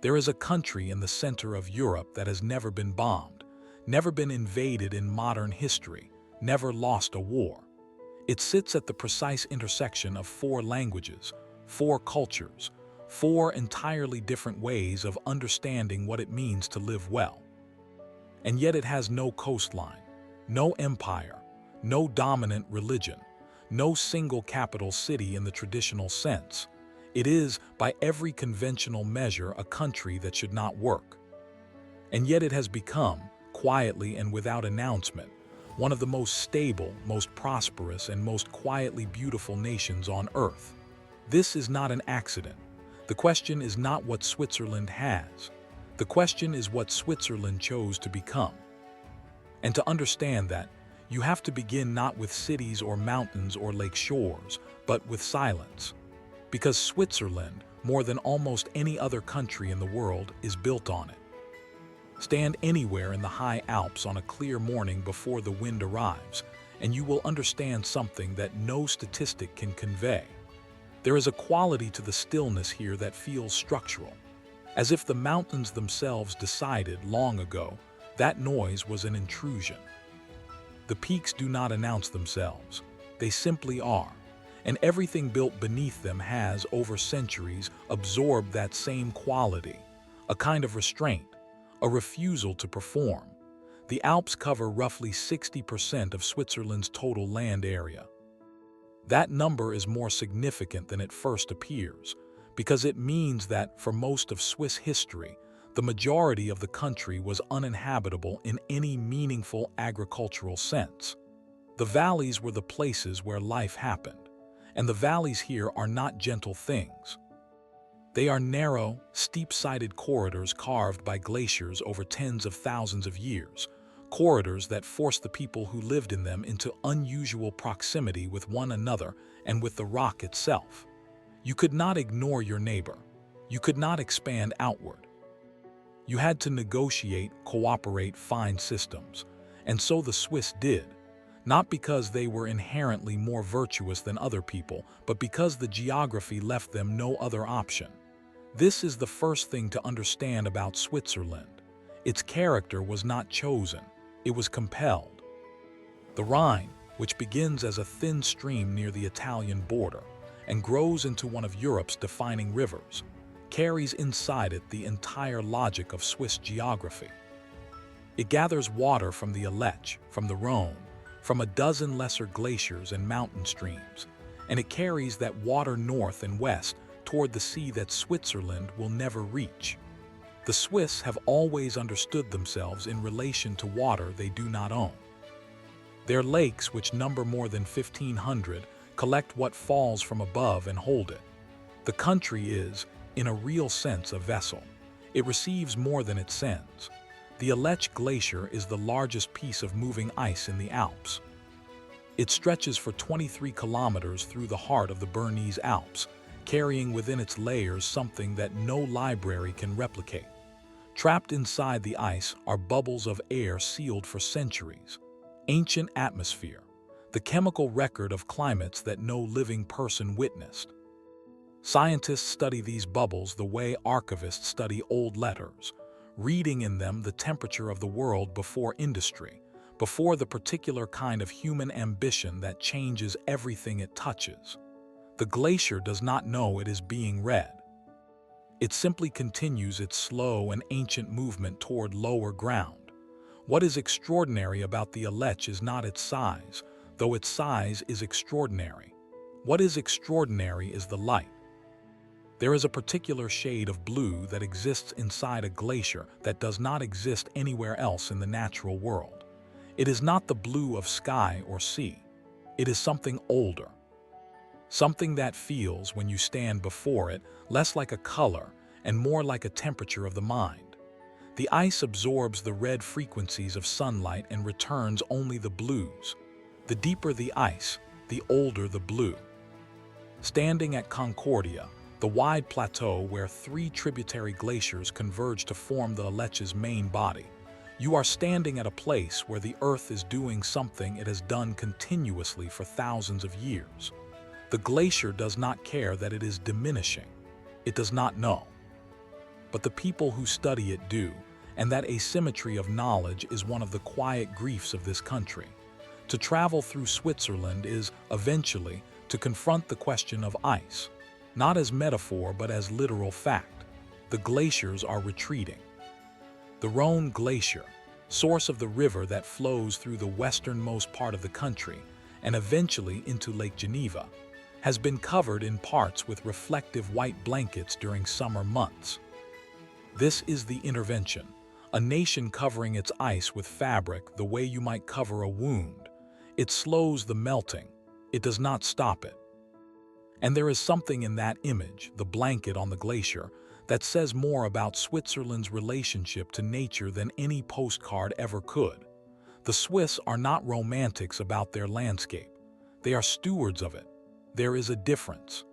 There is a country in the center of Europe that has never been bombed, never been invaded in modern history, never lost a war. It sits at the precise intersection of four languages, four cultures, four entirely different ways of understanding what it means to live well. And yet it has no coastline, no empire, no dominant religion, no single capital city in the traditional sense. It is, by every conventional measure, a country that should not work. And yet it has become, quietly and without announcement, one of the most stable, most prosperous, and most quietly beautiful nations on Earth. This is not an accident. The question is not what Switzerland has. The question is what Switzerland chose to become. And to understand that, you have to begin not with cities or mountains or lake shores, but with silence. Because Switzerland, more than almost any other country in the world, is built on it. Stand anywhere in the high Alps on a clear morning before the wind arrives, and you will understand something that no statistic can convey. There is a quality to the stillness here that feels structural, as if the mountains themselves decided long ago that noise was an intrusion. The peaks do not announce themselves, they simply are, and everything built beneath them has, over centuries, absorbed that same quality, a kind of restraint, a refusal to perform. The Alps cover roughly 60% of Switzerland's total land area. That number is more significant than it first appears, because it means that, for most of Swiss history, the majority of the country was uninhabitable in any meaningful agricultural sense. The valleys were the places where life happened, and the valleys here are not gentle things. They are narrow, steep-sided corridors carved by glaciers over tens of thousands of years, corridors that forced the people who lived in them into unusual proximity with one another and with the rock itself. You could not ignore your neighbor. You could not expand outward. You had to negotiate, cooperate, find systems. And so the Swiss did, not because they were inherently more virtuous than other people, but because the geography left them no other option. This is the first thing to understand about Switzerland. Its character was not chosen, it was compelled. The Rhine, which begins as a thin stream near the Italian border and grows into one of Europe's defining rivers, carries inside it the entire logic of Swiss geography. It gathers water from the Aletsch, from the Rhone, from a dozen lesser glaciers and mountain streams, and it carries that water north and west toward the sea that Switzerland will never reach. The Swiss have always understood themselves in relation to water they do not own. Their lakes, which number more than 1,500, collect what falls from above and hold it. The country is, in a real sense, a vessel. It receives more than it sends. The Aletsch Glacier is the largest piece of moving ice in the Alps. It stretches for 23 kilometers through the heart of the Bernese Alps, carrying within its layers something that no library can replicate. Trapped inside the ice are bubbles of air sealed for centuries. Ancient atmosphere, the chemical record of climates that no living person witnessed. Scientists study these bubbles the way archivists study old letters, reading in them the temperature of the world before industry, before the particular kind of human ambition that changes everything it touches. The glacier does not know it is being read. It simply continues its slow and ancient movement toward lower ground. What is extraordinary about the Aletsch is not its size, though its size is extraordinary. What is extraordinary is the light. There is a particular shade of blue that exists inside a glacier that does not exist anywhere else in the natural world. It is not the blue of sky or sea. It is something older. Something that feels, when you stand before it, less like a color and more like a temperature of the mind. The ice absorbs the red frequencies of sunlight and returns only the blues. The deeper the ice, the older the blue. Standing at Concordia, the wide plateau where 3 tributary glaciers converge to form the Aletsch's main body, you are standing at a place where the Earth is doing something it has done continuously for thousands of years. The glacier does not care that it is diminishing. It does not know. but the people who study it do, and that asymmetry of knowledge is one of the quiet griefs of this country. To travel through Switzerland is, eventually, to confront the question of ice, not as metaphor but as literal fact. The glaciers are retreating. The Rhone Glacier, source of the river that flows through the westernmost part of the country and eventually into Lake Geneva, has been covered in parts with reflective white blankets during summer months. This is the intervention, a nation covering its ice with fabric the way you might cover a wound. It slows the melting. It does not stop it. And there is something in that image, the blanket on the glacier, that says more about Switzerland's relationship to nature than any postcard ever could. The Swiss are not romantics about their landscape. They are stewards of it. There is a difference.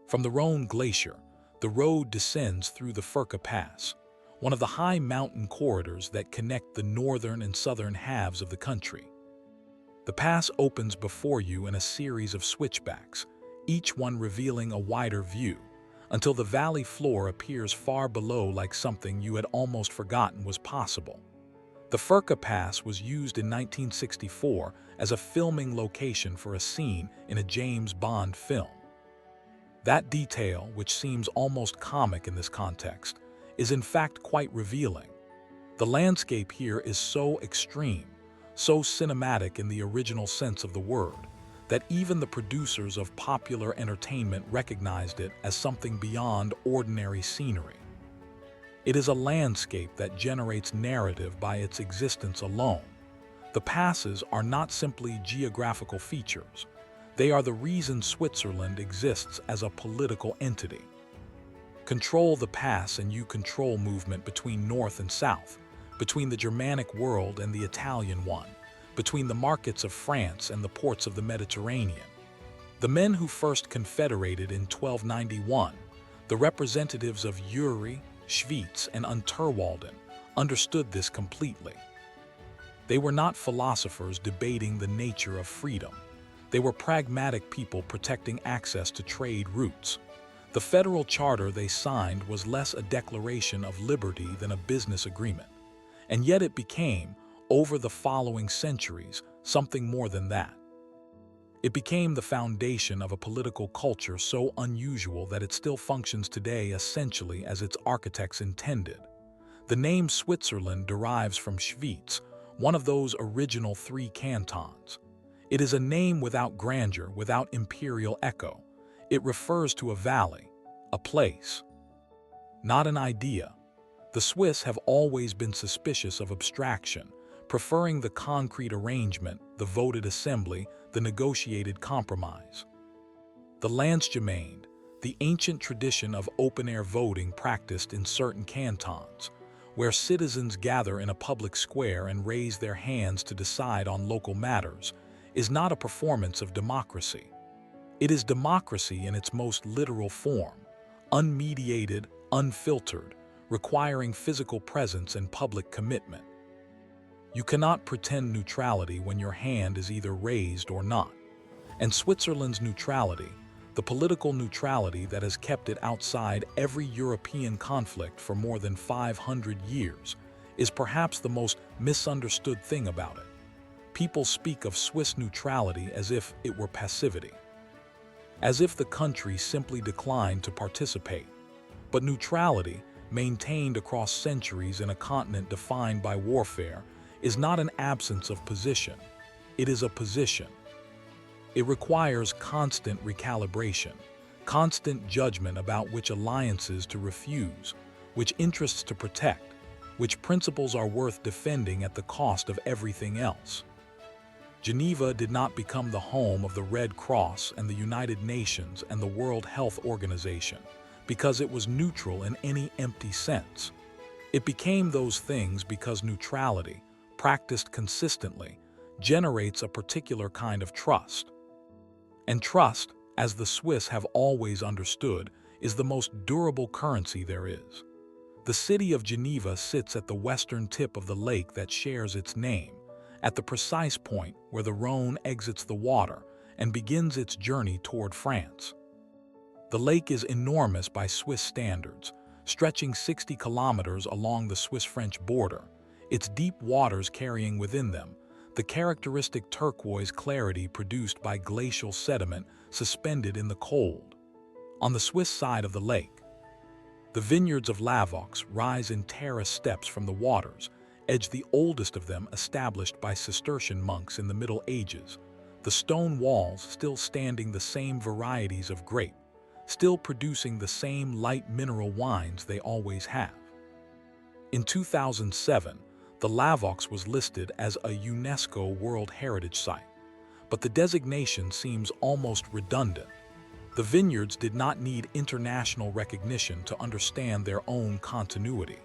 From the Rhone Glacier, the road descends through the Furka Pass, one of the high mountain corridors that connect the northern and southern halves of the country. The pass opens before you in a series of switchbacks, each one revealing a wider view, until the valley floor appears far below like something you had almost forgotten was possible. The Furka Pass was used in 1964 as a filming location for a scene in a James Bond film. That detail, which seems almost comic in this context, is in fact quite revealing. The landscape here is so extreme, so cinematic in the original sense of the word, that even the producers of popular entertainment recognized it as something beyond ordinary scenery. It is a landscape that generates narrative by its existence alone. The passes are not simply geographical features. They are the reason Switzerland exists as a political entity. Control the pass and you control movement between north and south, between the Germanic world and the Italian one, between the markets of France and the ports of the Mediterranean. The men who first confederated in 1291, the representatives of Uri, Schwyz, and Unterwalden, understood this completely. They were not philosophers debating the nature of freedom. They were pragmatic people protecting access to trade routes. The federal charter they signed was less a declaration of liberty than a business agreement. And yet it became, over the following centuries, something more than that. It became the foundation of a political culture so unusual that it still functions today essentially as its architects intended. The name Switzerland derives from Schwyz, one of those original 3 cantons. It is a name without grandeur, without imperial echo. It refers to a valley, a place, not an idea. The Swiss have always been suspicious of abstraction, preferring the concrete arrangement, the voted assembly, the negotiated compromise. The Landsgemeinde, the ancient tradition of open-air voting practiced in certain cantons, where citizens gather in a public square and raise their hands to decide on local matters, is not a performance of democracy. It is democracy in its most literal form, unmediated, unfiltered, requiring physical presence and public commitment. You cannot pretend neutrality when your hand is either raised or not. And Switzerland's neutrality, the political neutrality that has kept it outside every European conflict for more than 500 years, is perhaps the most misunderstood thing about it. People speak of Swiss neutrality as if it were passivity, as if the country simply declined to participate. But neutrality, maintained across centuries in a continent defined by warfare, is not an absence of position. It is a position. It requires constant recalibration, constant judgment about which alliances to refuse, which interests to protect, which principles are worth defending at the cost of everything else. Geneva did not become the home of the Red Cross and the United Nations and the World Health Organization because it was neutral in any empty sense. It became those things because neutrality, practiced consistently, generates a particular kind of trust. And trust, as the Swiss have always understood, is the most durable currency there is. The city of Geneva sits at the western tip of the lake that shares its name, at the precise point where the Rhone exits the water and begins its journey toward France. The lake is enormous by Swiss standards, stretching 60 kilometers along the Swiss-French border, its deep waters carrying within them the characteristic turquoise clarity produced by glacial sediment suspended in the cold. On the Swiss side of the lake, the vineyards of Lavaux rise in terrace steps from the waters, the oldest of them established by Cistercian monks in the Middle Ages, the stone walls still standing the same varieties of grape, still producing the same light mineral wines they always have. In 2007, the Lavaux was listed as a UNESCO World Heritage Site, but the designation seems almost redundant. The vineyards did not need international recognition to understand their own continuity.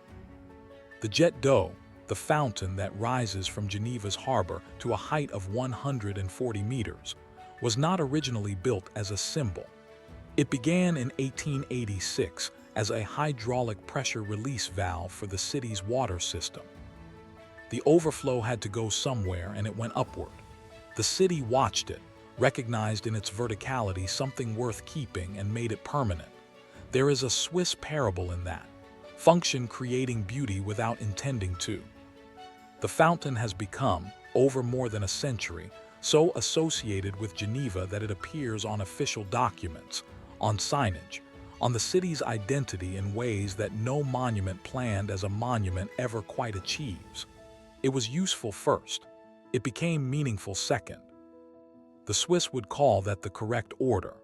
The Jet d'eau, the fountain that rises from Geneva's harbor to a height of 140 meters, was not originally built as a symbol. It began in 1886 as a hydraulic pressure release valve for the city's water system. The overflow had to go somewhere, and it went upward. The city watched it, recognized in its verticality something worth keeping, and made it permanent. There is a Swiss parable in that: function creating beauty without intending to. The fountain has become, over more than a century, so associated with Geneva that it appears on official documents, on signage, on the city's identity in ways that no monument planned as a monument ever quite achieves. It was useful first. It became meaningful second. The Swiss would call that the correct order.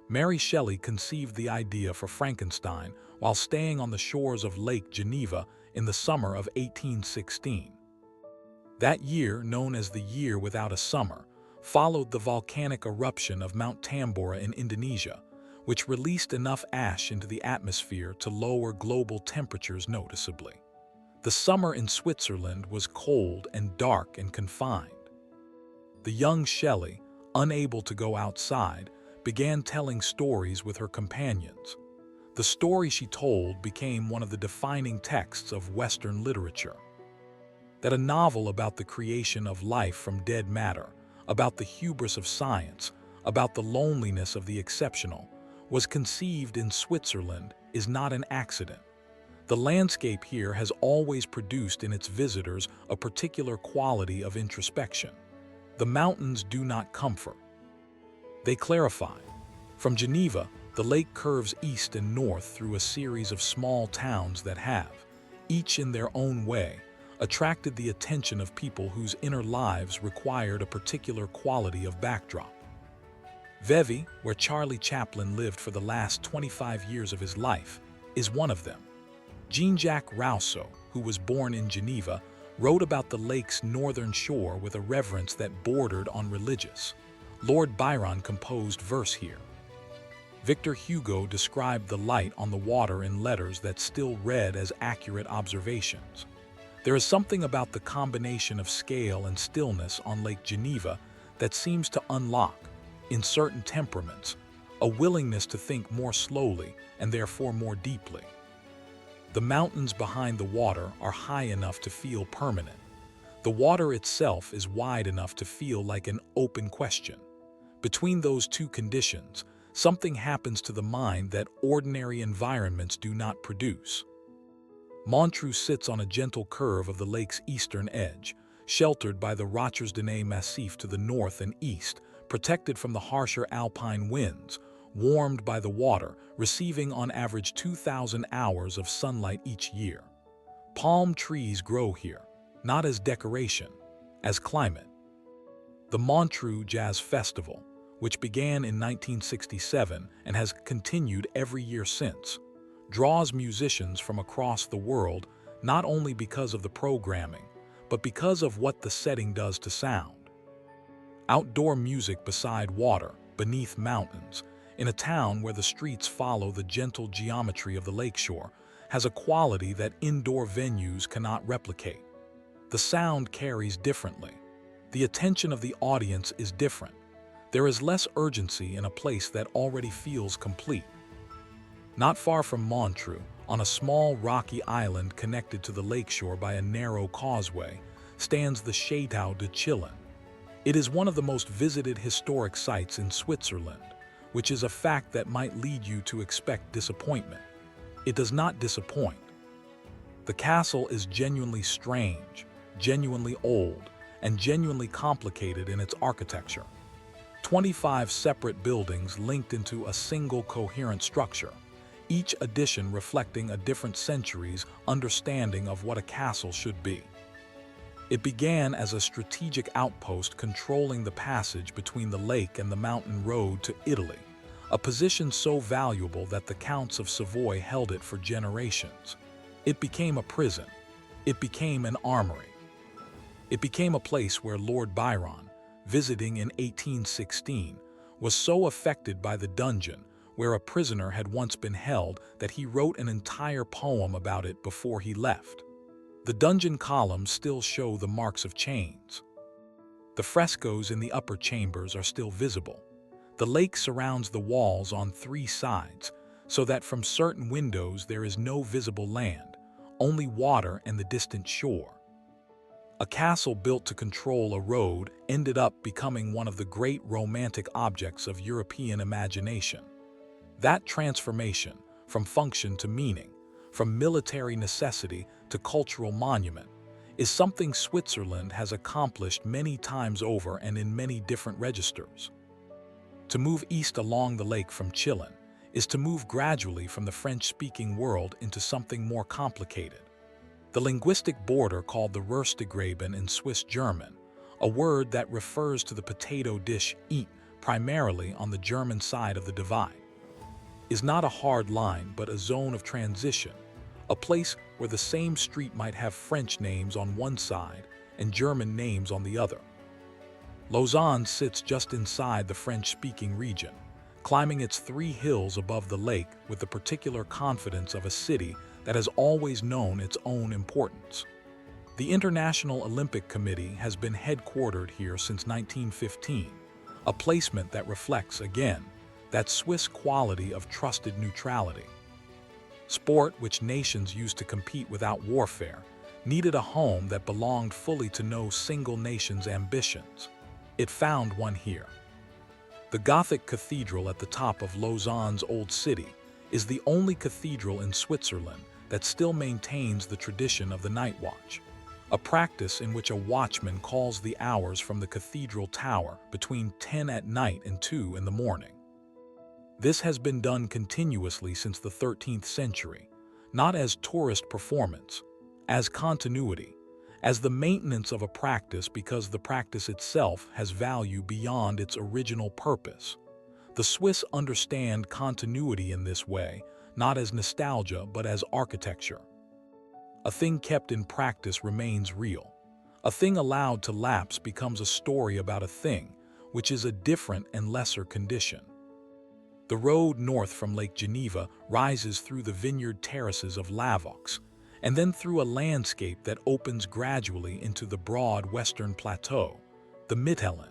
Mary Shelley conceived the idea for Frankenstein while staying on the shores of Lake Geneva in the summer of 1816. That year, known as the Year Without a Summer, followed the volcanic eruption of Mount Tambora in Indonesia, which released enough ash into the atmosphere to lower global temperatures noticeably. The summer in Switzerland was cold and dark and confined. The young Shelley, unable to go outside, began telling stories with her companions. The story she told became one of the defining texts of Western literature. That a novel about the creation of life from dead matter, about the hubris of science, about the loneliness of the exceptional, was conceived in Switzerland is not an accident. The landscape here has always produced in its visitors a particular quality of introspection. The mountains do not comfort. They clarify. From Geneva, the lake curves east and north through a series of small towns that have, each in their own way, attracted the attention of people whose inner lives required a particular quality of backdrop. Vevey, where Charlie Chaplin lived for the last 25 years of his life, is one of them. Jean-Jacques Rousseau, who was born in Geneva, wrote about the lake's northern shore with a reverence that bordered on religious. Lord Byron composed verse here. Victor Hugo described the light on the water in letters that still read as accurate observations. There is something about the combination of scale and stillness on Lake Geneva that seems to unlock, in certain temperaments, a willingness to think more slowly and therefore more deeply. The mountains behind the water are high enough to feel permanent. The water itself is wide enough to feel like an open question. Between those two conditions, something happens to the mind that ordinary environments do not produce. Montreux sits on a gentle curve of the lake's eastern edge, sheltered by the Rochers-de-Nez Massif to the north and east, protected from the harsher Alpine winds, warmed by the water, receiving on average 2,000 hours of sunlight each year. Palm trees grow here, not as decoration, as climate. The Montreux Jazz Festival, which began in 1967 and has continued every year since, draws musicians from across the world not only because of the programming, but because of what the setting does to sound. Outdoor music beside water, beneath mountains, in a town where the streets follow the gentle geometry of the lakeshore, has a quality that indoor venues cannot replicate. The sound carries differently. The attention of the audience is different. There is less urgency in a place that already feels complete. Not far from Montreux, on a small rocky island connected to the lakeshore by a narrow causeway, stands the Château de Chillon. It is one of the most visited historic sites in Switzerland, which is a fact that might lead you to expect disappointment. It does not disappoint. The castle is genuinely strange, genuinely old, and genuinely complicated in its architecture. 25 separate buildings linked into a single coherent structure, each addition reflecting a different century's understanding of what a castle should be. It began as a strategic outpost controlling the passage between the lake and the mountain road to Italy, a position so valuable that the Counts of Savoy held it for generations. It became a prison. It became an armory. It became a place where Lord Byron, visiting in 1816, was so affected by the dungeon where a prisoner had once been held that he wrote an entire poem about it before he left. The dungeon columns still show the marks of chains. The frescoes in the upper chambers are still visible. The lake surrounds the walls on 3 sides, so that from certain windows there is no visible land, only water and the distant shore. A castle built to control a road ended up becoming one of the great romantic objects of European imagination. That transformation, from function to meaning, from military necessity to cultural monument, is something Switzerland has accomplished many times over and in many different registers. To move east along the lake from Chillon is to move gradually from the French-speaking world into something more complicated. The linguistic border called the Röstgraben in Swiss German, a word that refers to the potato dish eaten primarily on the German side of the divide, is not a hard line but a zone of transition, a place where the same street might have French names on one side and German names on the other. Lausanne sits just inside the French-speaking region, climbing its 3 hills above the lake with the particular confidence of a city that has always known its own importance. The International Olympic Committee has been headquartered here since 1915, a placement that reflects, again, that Swiss quality of trusted neutrality. Sport, which nations used to compete without warfare, needed a home that belonged fully to no single nation's ambitions. It found one here. The Gothic cathedral at the top of Lausanne's Old City is the only cathedral in Switzerland that still maintains the tradition of the night watch, a practice in which a watchman calls the hours from the cathedral tower between 10 at night and 2 in the morning. This has been done continuously since the 13th century, not as tourist performance, as continuity, as the maintenance of a practice because the practice itself has value beyond its original purpose. The Swiss understand continuity in this way, not as nostalgia but as architecture. A thing kept in practice remains real. A thing allowed to lapse becomes a story about a thing, which is a different and lesser condition. The road north from Lake Geneva rises through the vineyard terraces of Lavoux, and then through a landscape that opens gradually into the broad western plateau, the Mittelland,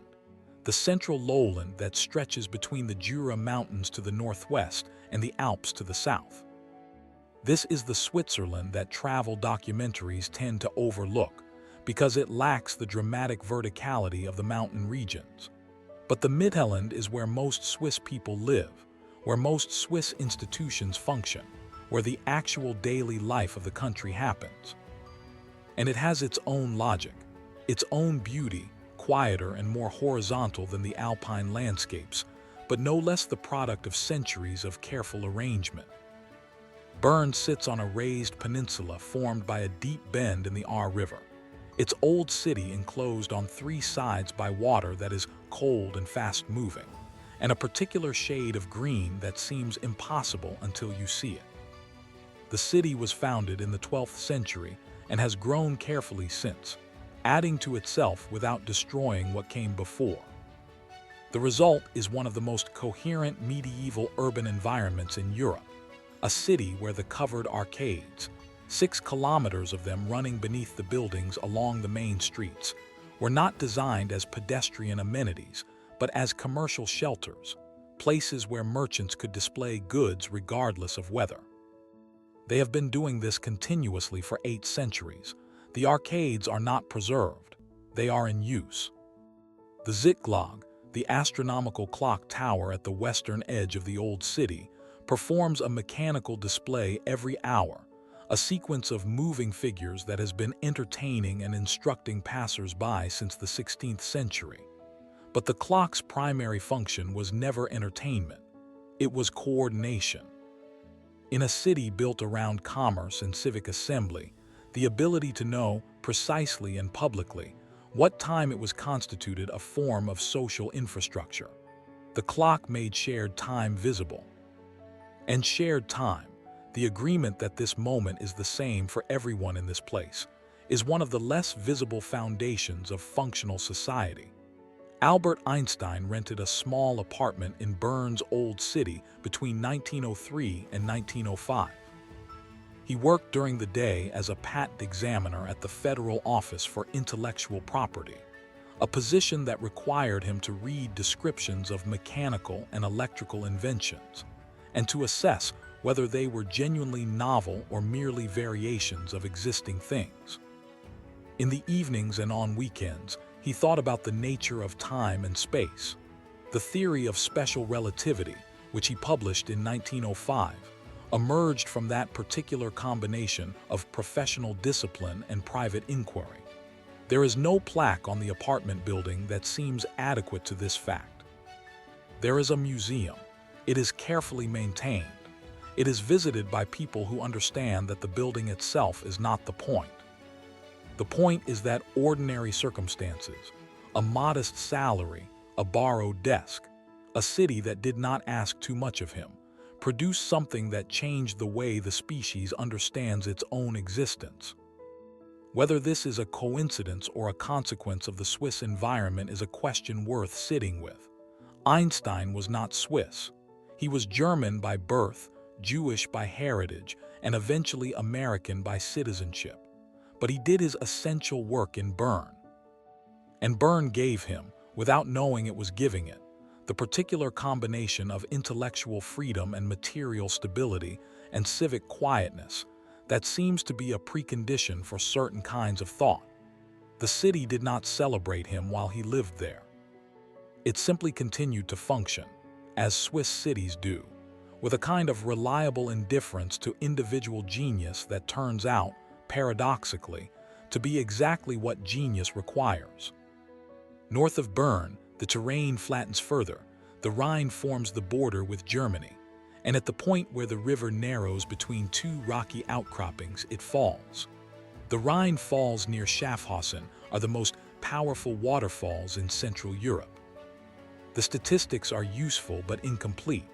the central lowland that stretches between the Jura Mountains to the northwest and the Alps to the south. This is the Switzerland that travel documentaries tend to overlook because it lacks the dramatic verticality of the mountain regions. But the Mittelland is where most Swiss people live, where most Swiss institutions function, where the actual daily life of the country happens. And it has its own logic, its own beauty, quieter and more horizontal than the Alpine landscapes, but no less the product of centuries of careful arrangement. Bern sits on a raised peninsula formed by a deep bend in the Aar River, its old city enclosed on 3 sides by water that is cold and fast-moving, and a particular shade of green that seems impossible until you see it. The city was founded in the 12th century and has grown carefully since, adding to itself without destroying what came before. The result is one of the most coherent medieval urban environments in Europe, a city where the covered arcades, 6 kilometers of them running beneath the buildings along the main streets, were not designed as pedestrian amenities, but as commercial shelters, places where merchants could display goods regardless of weather. They have been doing this continuously for 8 centuries. The arcades are not preserved, they are in use. The Zickglock, the astronomical clock tower at the western edge of the old city, performs a mechanical display every hour, a sequence of moving figures that has been entertaining and instructing passers-by since the 16th century. But the clock's primary function was never entertainment. It was coordination. In a city built around commerce and civic assembly, the ability to know, precisely and publicly, what time it was constituted a form of social infrastructure. The clock made shared time visible. And shared time, the agreement that this moment is the same for everyone in this place, is one of the less visible foundations of functional society. Albert Einstein rented a small apartment in Bern's Old City between 1903 and 1905. He worked during the day as a patent examiner at the Federal Office for Intellectual Property, a position that required him to read descriptions of mechanical and electrical inventions, and to assess whether they were genuinely novel or merely variations of existing things. In the evenings and on weekends, he thought about the nature of time and space. The theory of special relativity, which he published in 1905, emerged from that particular combination of professional discipline and private inquiry. There is no plaque on the apartment building that seems adequate to this fact. There is a museum. It is carefully maintained. It is visited by people who understand that the building itself is not the point. The point is that ordinary circumstances, a modest salary, a borrowed desk, a city that did not ask too much of him, produced something that changed the way the species understands its own existence. Whether this is a coincidence or a consequence of the Swiss environment is a question worth sitting with. Einstein was not Swiss. He was German by birth, Jewish by heritage, and eventually American by citizenship. But he did his essential work in Bern. And Bern gave him, without knowing it was giving it, the particular combination of intellectual freedom and material stability and civic quietness that seems to be a precondition for certain kinds of thought. The city did not celebrate him while he lived there. It simply continued to function, as Swiss cities do, with a kind of reliable indifference to individual genius that turns out, paradoxically, to be exactly what genius requires. North of Bern, the terrain flattens further. The Rhine forms the border with Germany, and at the point where the river narrows between two rocky outcroppings, it falls. The Rhine falls near Schaffhausen are the most powerful waterfalls in Central Europe. The statistics are useful but incomplete.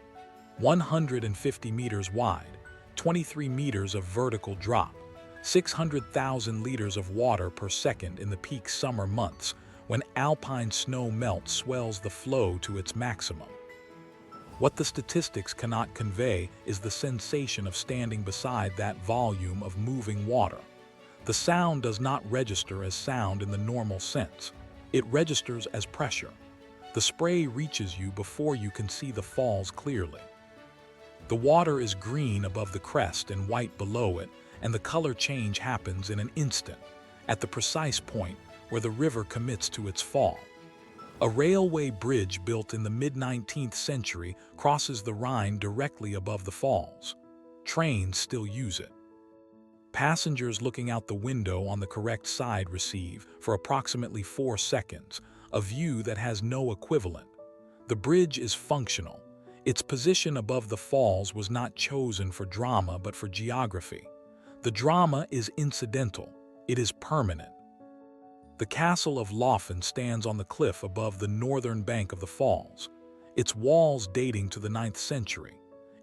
150 meters wide, 23 meters of vertical drop, 600,000 liters of water per second in the peak summer months when alpine snow melt swells the flow to its maximum. What the statistics cannot convey is the sensation of standing beside that volume of moving water. The sound does not register as sound in the normal sense. It registers as pressure. The spray reaches you before you can see the falls clearly. The water is green above the crest and white below it, and the color change happens in an instant, at the precise point where the river commits to its fall. A railway bridge built in the mid-19th century crosses the Rhine directly above the falls. Trains still use it. Passengers looking out the window on the correct side receive, for approximately 4 seconds, a view that has no equivalent. The bridge is functional. Its position above the falls was not chosen for drama but for geography. The drama is incidental. It is permanent. The castle of Laufen stands on the cliff above the northern bank of the falls, its walls dating to the 9th century,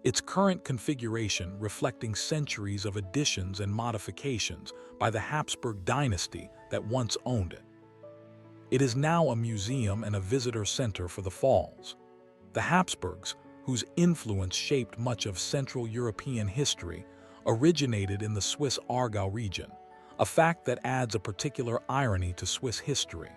its current configuration reflecting centuries of additions and modifications by the Habsburg dynasty that once owned it. It is now a museum and a visitor center for the falls. The Habsburgs, whose influence shaped much of Central European history, originated in the Swiss Aargau region, a fact that adds a particular irony to Swiss history.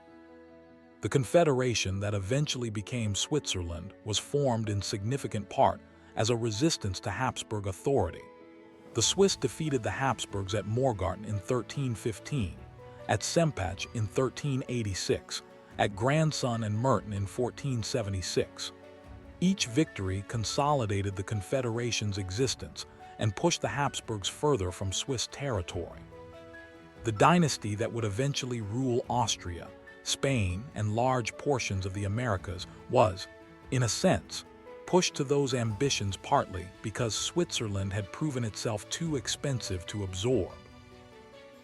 The confederation that eventually became Switzerland was formed in significant part as a resistance to Habsburg authority. The Swiss defeated the Habsburgs at Morgarten in 1315, at Sempach in 1386, at Grandson and Merton in 1476. Each victory consolidated the Confederation's existence and pushed the Habsburgs further from Swiss territory. The dynasty that would eventually rule Austria, Spain, and large portions of the Americas was, in a sense, pushed to those ambitions partly because Switzerland had proven itself too expensive to absorb.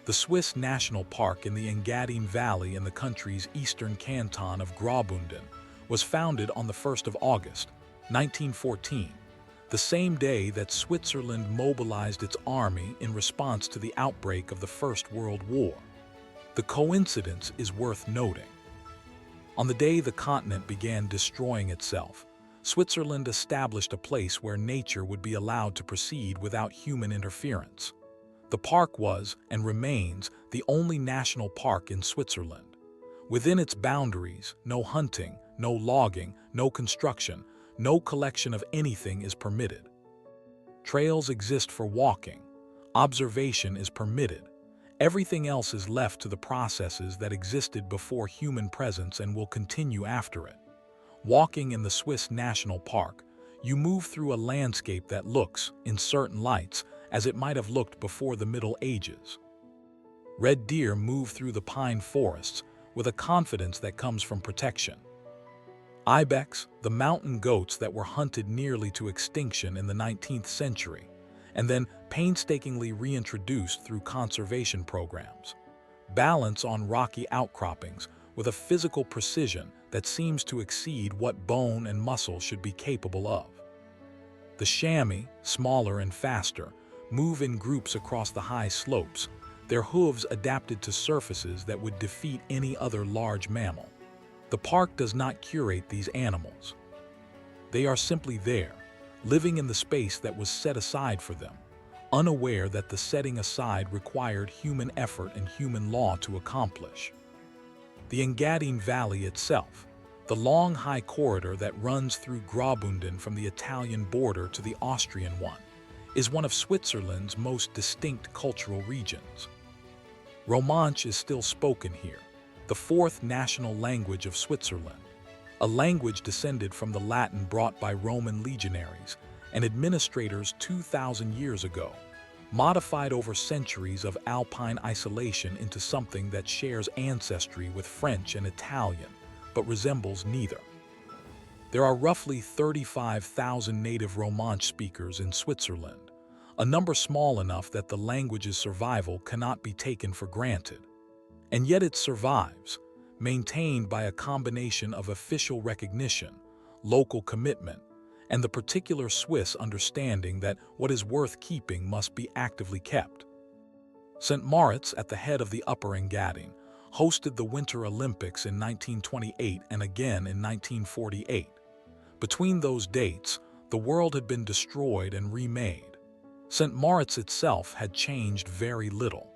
The Swiss National Park in the Engadine Valley in the country's eastern canton of Graubünden was founded on the 1st of August, 1914, the same day that Switzerland mobilized its army in response to the outbreak of the First World War. The coincidence is worth noting. On the day the continent began destroying itself, Switzerland established a place where nature would be allowed to proceed without human interference. The park was, and remains, the only national park in Switzerland. Within its boundaries, no hunting, no logging, no construction, no collection of anything is permitted. Trails exist for walking. Observation is permitted. Everything else is left to the processes that existed before human presence and will continue after it. Walking in the Swiss National Park, you move through a landscape that looks, in certain lights, as it might have looked before the Middle Ages. Red deer move through the pine forests with a confidence that comes from protection. Ibex, the mountain goats that were hunted nearly to extinction in the 19th century, and then painstakingly reintroduced through conservation programs, balance on rocky outcroppings with a physical precision that seems to exceed what bone and muscle should be capable of. The chamois, smaller and faster, move in groups across the high slopes, their hooves adapted to surfaces that would defeat any other large mammal. The park does not curate these animals. They are simply there, living in the space that was set aside for them, unaware that the setting aside required human effort and human law to accomplish. The Engadine Valley itself, the long high corridor that runs through Graubünden from the Italian border to the Austrian one, is one of Switzerland's most distinct cultural regions. Romansh is still spoken here, the fourth national language of Switzerland, a language descended from the Latin brought by Roman legionaries and administrators 2,000 years ago, modified over centuries of Alpine isolation into something that shares ancestry with French and Italian, but resembles neither. There are roughly 35,000 native Romansh speakers in Switzerland, a number small enough that the language's survival cannot be taken for granted. And yet it survives, maintained by a combination of official recognition, local commitment, and the particular Swiss understanding that what is worth keeping must be actively kept. St. Moritz, at the head of the Upper Engadine, hosted the Winter Olympics in 1928 and again in 1948. Between those dates, the world had been destroyed and remade. St. Moritz itself had changed very little.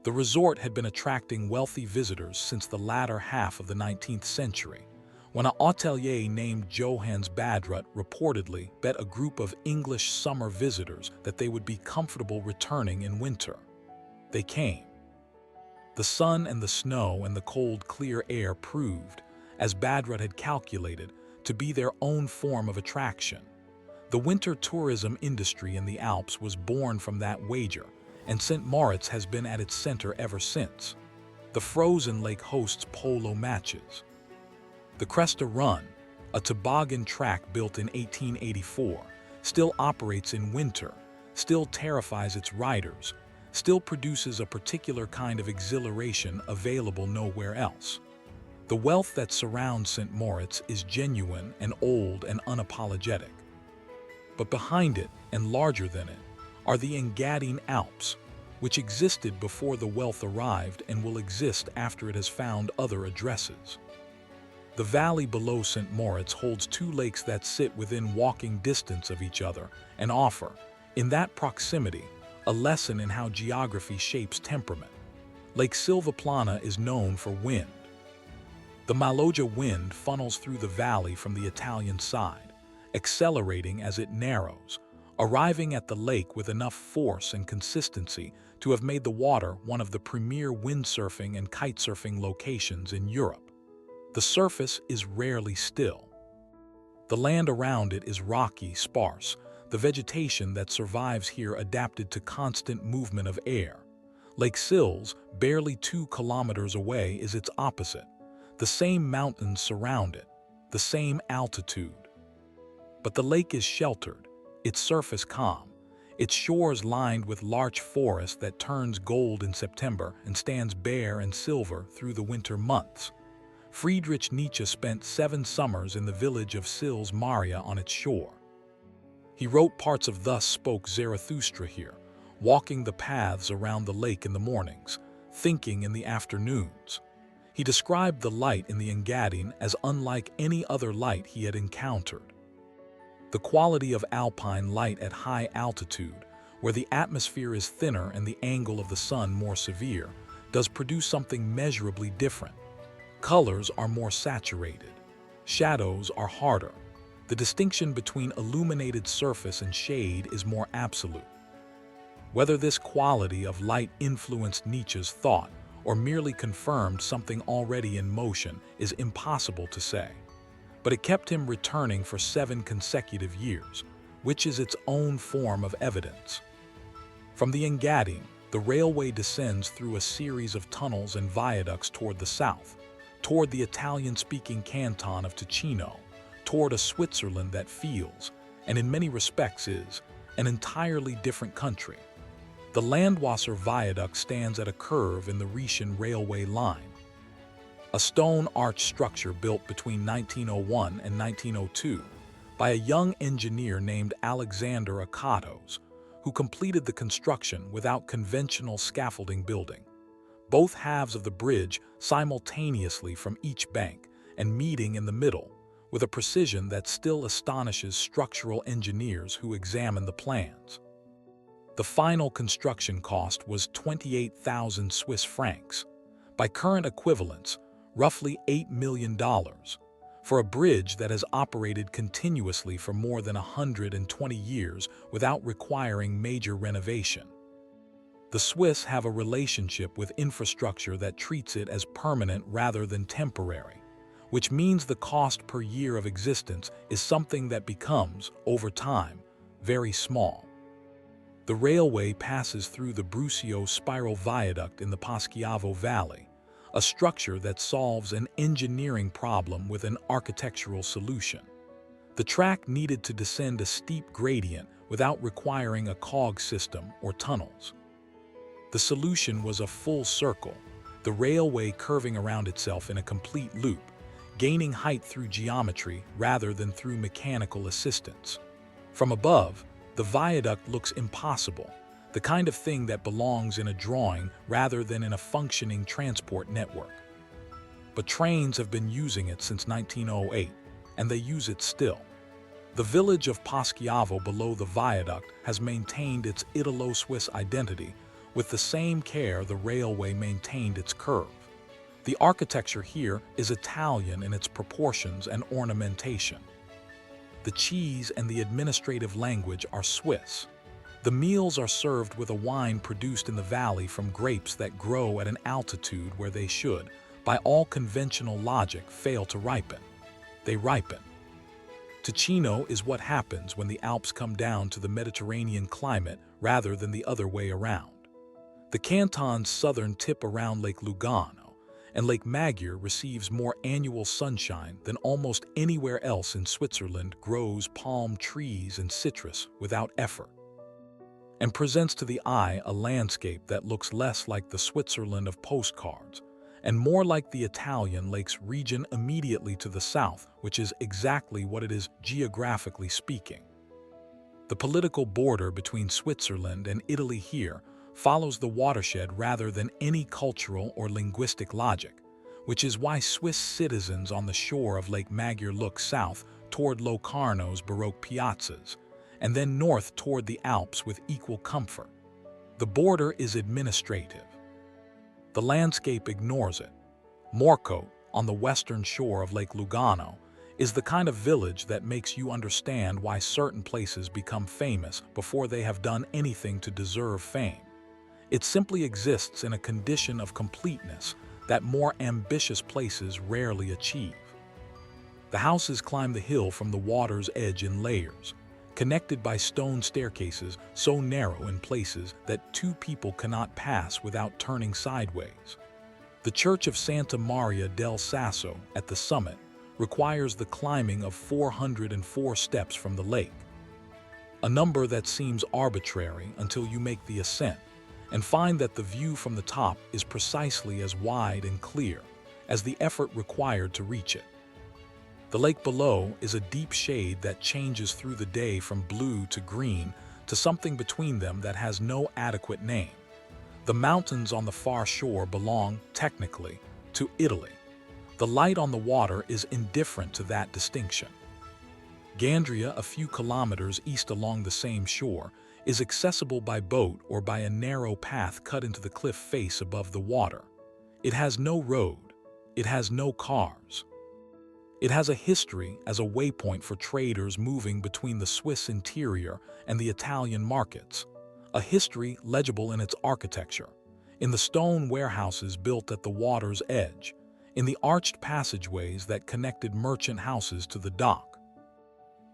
The resort had been attracting wealthy visitors since the latter half of the 19th century, when an hotelier named Johannes Badrut reportedly bet a group of English summer visitors that they would be comfortable returning in winter. They came. The sun and the snow and the cold, clear air proved, as Badrut had calculated, to be their own form of attraction. The winter tourism industry in the Alps was born from that wager, and St. Moritz has been at its center ever since. The frozen lake hosts polo matches. The Cresta Run, a toboggan track built in 1884, still operates in winter, still terrifies its riders, still produces a particular kind of exhilaration available nowhere else. The wealth that surrounds St. Moritz is genuine and old and unapologetic. But behind it, and larger than it, are the Engadine Alps, which existed before the wealth arrived and will exist after it has found other addresses. The valley below St. Moritz holds two lakes that sit within walking distance of each other and offer, in that proximity, a lesson in how geography shapes temperament. Lake Silvaplana is known for wind. The Maloggia wind funnels through the valley from the Italian side, accelerating as it narrows, arriving at the lake with enough force and consistency to have made the water one of the premier windsurfing and kitesurfing locations in Europe. The surface is rarely still. The land around it is rocky, sparse, the vegetation that survives here adapted to constant movement of air. Lake Sills, barely 2 kilometers away, is its opposite. The same mountains surround it, the same altitude. But the lake is sheltered, its surface calm, its shores lined with larch forest that turns gold in September and stands bare and silver through the winter months. Friedrich Nietzsche spent 7 summers in the village of Sils Maria on its shore. He wrote parts of Thus Spoke Zarathustra here, walking the paths around the lake in the mornings, thinking in the afternoons. He described the light in the Engadine as unlike any other light he had encountered. The quality of Alpine light at high altitude, where the atmosphere is thinner and the angle of the sun more severe, does produce something measurably different. Colors are more saturated. Shadows are harder. The distinction between illuminated surface and shade is more absolute. Whether this quality of light influenced Nietzsche's thought or merely confirmed something already in motion is impossible to say. But it kept him returning for 7 consecutive years, which is its own form of evidence. From the Engadine, the railway descends through a series of tunnels and viaducts toward the south, toward the Italian-speaking canton of Ticino, toward a Switzerland that feels, and in many respects is, an entirely different country. The Landwasser Viaduct stands at a curve in the Rhetian railway line. A stone arch structure built between 1901 and 1902 by a young engineer named Alexander Akatos, who completed the construction without conventional scaffolding building. Both halves of the bridge simultaneously from each bank and meeting in the middle, with a precision that still astonishes structural engineers who examine the plans. The final construction cost was 28,000 Swiss francs. By current equivalents, roughly $8 million, for a bridge that has operated continuously for more than 120 years without requiring major renovation. The Swiss have a relationship with infrastructure that treats it as permanent rather than temporary, which means the cost per year of existence is something that becomes, over time, very small. The railway passes through the Brusio spiral viaduct in the Poschiavo Valley, a structure that solves an engineering problem with an architectural solution. The track needed to descend a steep gradient without requiring a cog system or tunnels. The solution was a full circle, the railway curving around itself in a complete loop, gaining height through geometry rather than through mechanical assistance. From above, the viaduct looks impossible, the kind of thing that belongs in a drawing rather than in a functioning transport network. But trains have been using it since 1908, and they use it still. The village of Poschiavo below the viaduct has maintained its Italo-Swiss identity with the same care the railway maintained its curve. The architecture here is Italian in its proportions and ornamentation. The cheese and the administrative language are Swiss. The meals are served with a wine produced in the valley from grapes that grow at an altitude where they should, by all conventional logic, fail to ripen. They ripen. Ticino is what happens when the Alps come down to the Mediterranean climate rather than the other way around. The canton's southern tip around Lake Lugano, and Lake Maggiore receives more annual sunshine than almost anywhere else in Switzerland, grows palm trees and citrus without effort, and presents to the eye a landscape that looks less like the Switzerland of postcards and more like the Italian lakes region immediately to the south, which is exactly what it is geographically speaking. The political border between Switzerland and Italy here follows the watershed rather than any cultural or linguistic logic, which is why Swiss citizens on the shore of Lake Maggiore look south toward Locarno's Baroque piazzas, and then north toward the Alps with equal comfort. The border is administrative. The landscape ignores it. Morcote, on the western shore of Lake Lugano, is the kind of village that makes you understand why certain places become famous before they have done anything to deserve fame. It simply exists in a condition of completeness that more ambitious places rarely achieve. The houses climb the hill from the water's edge in layers, connected by stone staircases so narrow in places that two people cannot pass without turning sideways. The Church of Santa Maria del Sasso at the summit requires the climbing of 404 steps from the lake, a number that seems arbitrary until you make the ascent and find that the view from the top is precisely as wide and clear as the effort required to reach it. The lake below is a deep shade that changes through the day from blue to green to something between them that has no adequate name. The mountains on the far shore belong, technically, to Italy. The light on the water is indifferent to that distinction. Gandria, a few kilometers east along the same shore, is accessible by boat or by a narrow path cut into the cliff face above the water. It has no road. It has no cars. It has a history as a waypoint for traders moving between the Swiss interior and the Italian markets, a history legible in its architecture, in the stone warehouses built at the water's edge, in the arched passageways that connected merchant houses to the dock.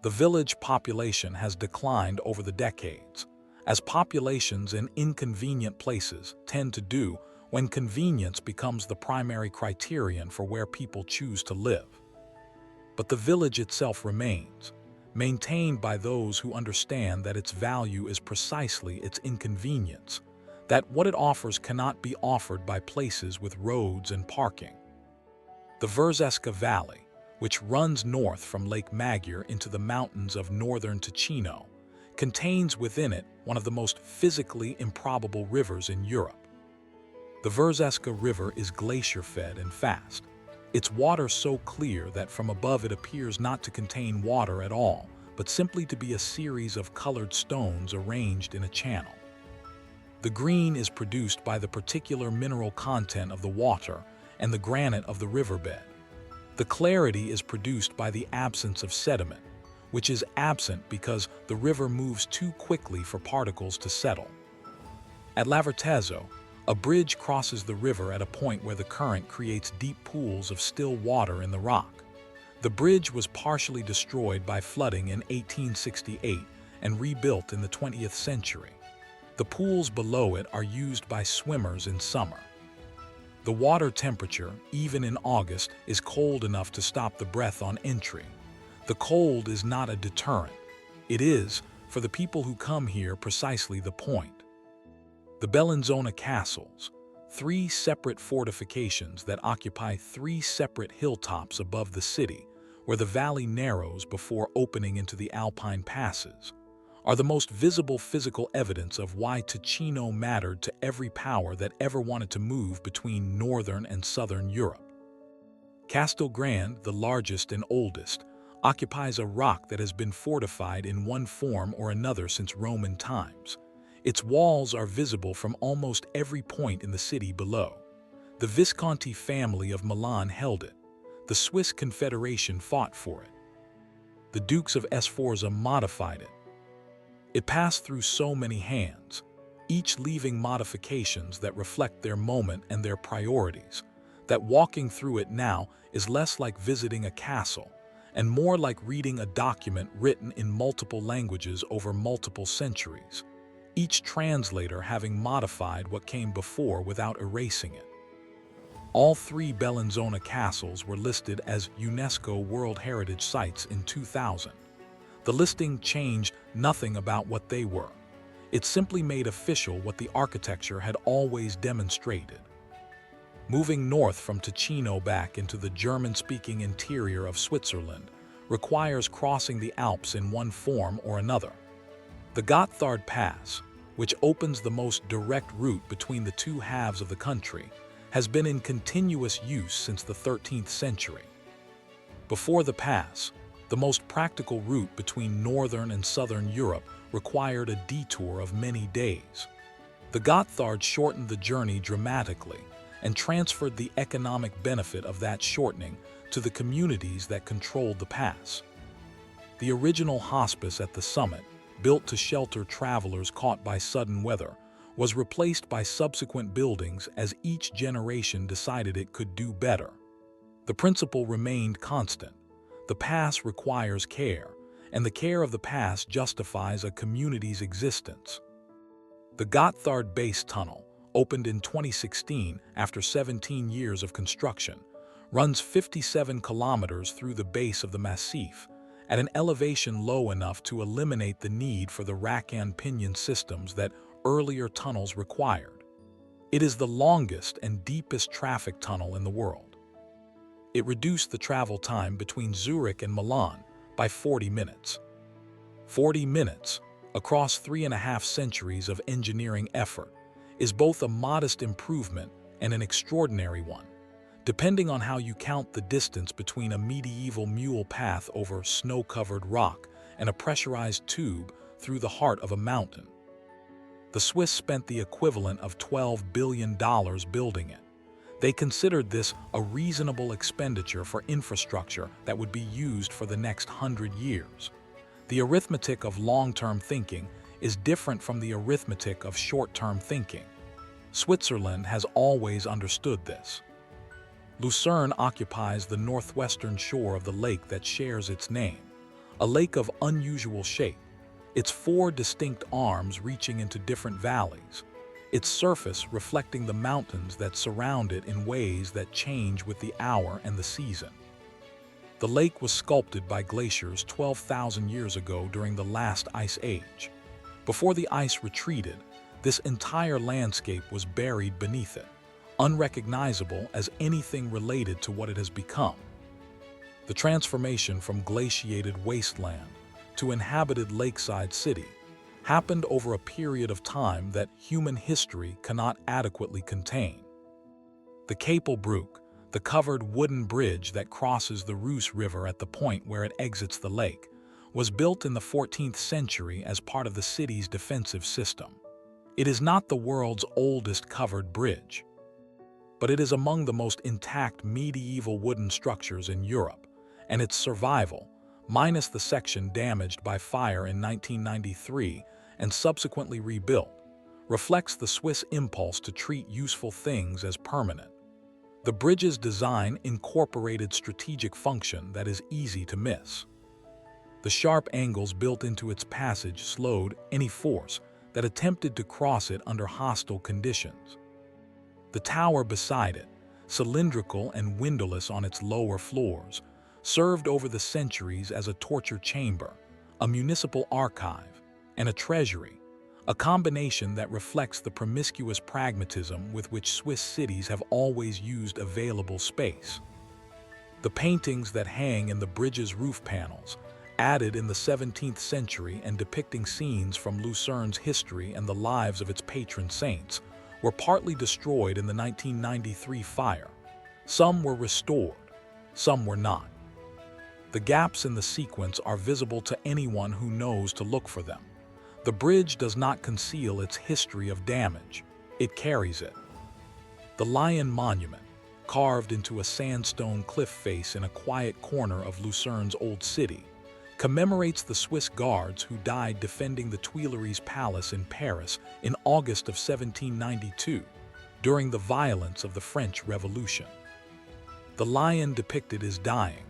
The village population has declined over the decades, as populations in inconvenient places tend to do when convenience becomes the primary criterion for where people choose to live. But the village itself remains, maintained by those who understand that its value is precisely its inconvenience, that what it offers cannot be offered by places with roads and parking. The Verzesca Valley, which runs north from Lake Maggiore into the mountains of northern Ticino, contains within it one of the most physically improbable rivers in Europe. The Verzesca River is glacier-fed and fast, its water so clear that from above it appears not to contain water at all, but simply to be a series of colored stones arranged in a channel. The green is produced by the particular mineral content of the water and the granite of the riverbed. The clarity is produced by the absence of sediment, which is absent because the river moves too quickly for particles to settle. At Lavertezzo, a bridge crosses the river at a point where the current creates deep pools of still water in the rock. The bridge was partially destroyed by flooding in 1868 and rebuilt in the 20th century. The pools below it are used by swimmers in summer. The water temperature, even in August, is cold enough to stop the breath on entry. The cold is not a deterrent. It is, for the people who come here, precisely the point. The Bellinzona castles, three separate fortifications that occupy three separate hilltops above the city, where the valley narrows before opening into the Alpine passes, are the most visible physical evidence of why Ticino mattered to every power that ever wanted to move between northern and southern Europe. Castelgrande, the largest and oldest, occupies a rock that has been fortified in one form or another since Roman times. Its walls are visible from almost every point in the city below. The Visconti family of Milan held it. The Swiss Confederation fought for it. The Dukes of Sforza modified it. It passed through so many hands, each leaving modifications that reflect their moment and their priorities, that walking through it now is less like visiting a castle and more like reading a document written in multiple languages over multiple centuries, each translator having modified what came before without erasing it. All three Bellinzona castles were listed as UNESCO World Heritage Sites in 2000. The listing changed nothing about what they were. It simply made official what the architecture had always demonstrated. Moving north from Ticino back into the German-speaking interior of Switzerland requires crossing the Alps in one form or another. The Gotthard Pass, which opens the most direct route between the two halves of the country, has been in continuous use since the 13th century. Before the pass, the most practical route between northern and southern Europe required a detour of many days. The Gotthard shortened the journey dramatically and transferred the economic benefit of that shortening to the communities that controlled the pass. The original hospice at the summit, built to shelter travelers caught by sudden weather, was replaced by subsequent buildings as each generation decided it could do better. The principle remained constant. The pass requires care, and the care of the pass justifies a community's existence. The Gotthard Base Tunnel, opened in 2016 after 17 years of construction, runs 57 kilometers through the base of the Massif, at an elevation low enough to eliminate the need for the rack and pinion systems that earlier tunnels required. It is the longest and deepest traffic tunnel in the world. It reduced the travel time between Zurich and Milan by 40 minutes. 40 minutes, across 3.5 centuries of engineering effort, is both a modest improvement and an extraordinary one, depending on how you count the distance between a medieval mule path over snow-covered rock and a pressurized tube through the heart of a mountain. The Swiss spent the equivalent of $12 billion building it. They considered this a reasonable expenditure for infrastructure that would be used for the next 100 years. The arithmetic of long-term thinking is different from the arithmetic of short-term thinking. Switzerland has always understood this. Lucerne occupies the northwestern shore of the lake that shares its name, a lake of unusual shape, its 4 distinct arms reaching into different valleys, its surface reflecting the mountains that surround it in ways that change with the hour and the season. The lake was sculpted by glaciers 12,000 years ago during the last ice age. Before the ice retreated, this entire landscape was buried beneath it, unrecognizable as anything related to what it has become. The transformation from glaciated wasteland to inhabited lakeside city happened over a period of time that human history cannot adequately contain. The Capelbrook, the covered wooden bridge that crosses the Reuss River at the point where it exits the lake, was built in the 14th century as part of the city's defensive system. It is not the world's oldest covered bridge, but it is among the most intact medieval wooden structures in Europe, and its survival, minus the section damaged by fire in 1993 and subsequently rebuilt, reflects the Swiss impulse to treat useful things as permanent. The bridge's design incorporated strategic function that is easy to miss. The sharp angles built into its passage slowed any force that attempted to cross it under hostile conditions. The tower beside it, cylindrical and windowless on its lower floors, served over the centuries as a torture chamber, a municipal archive, and a treasury, a combination that reflects the promiscuous pragmatism with which Swiss cities have always used available space. The paintings that hang in the bridge's roof panels, added in the 17th century and depicting scenes from Lucerne's history and the lives of its patron saints, were partly destroyed in the 1993 fire. Some were restored, some were not. The gaps in the sequence are visible to anyone who knows to look for them. The bridge does not conceal its history of damage, it carries it. The Lion Monument, carved into a sandstone cliff face in a quiet corner of Lucerne's old city, commemorates the Swiss guards who died defending the Tuileries Palace in Paris in August of 1792, during the violence of the French Revolution. The lion depicted is dying,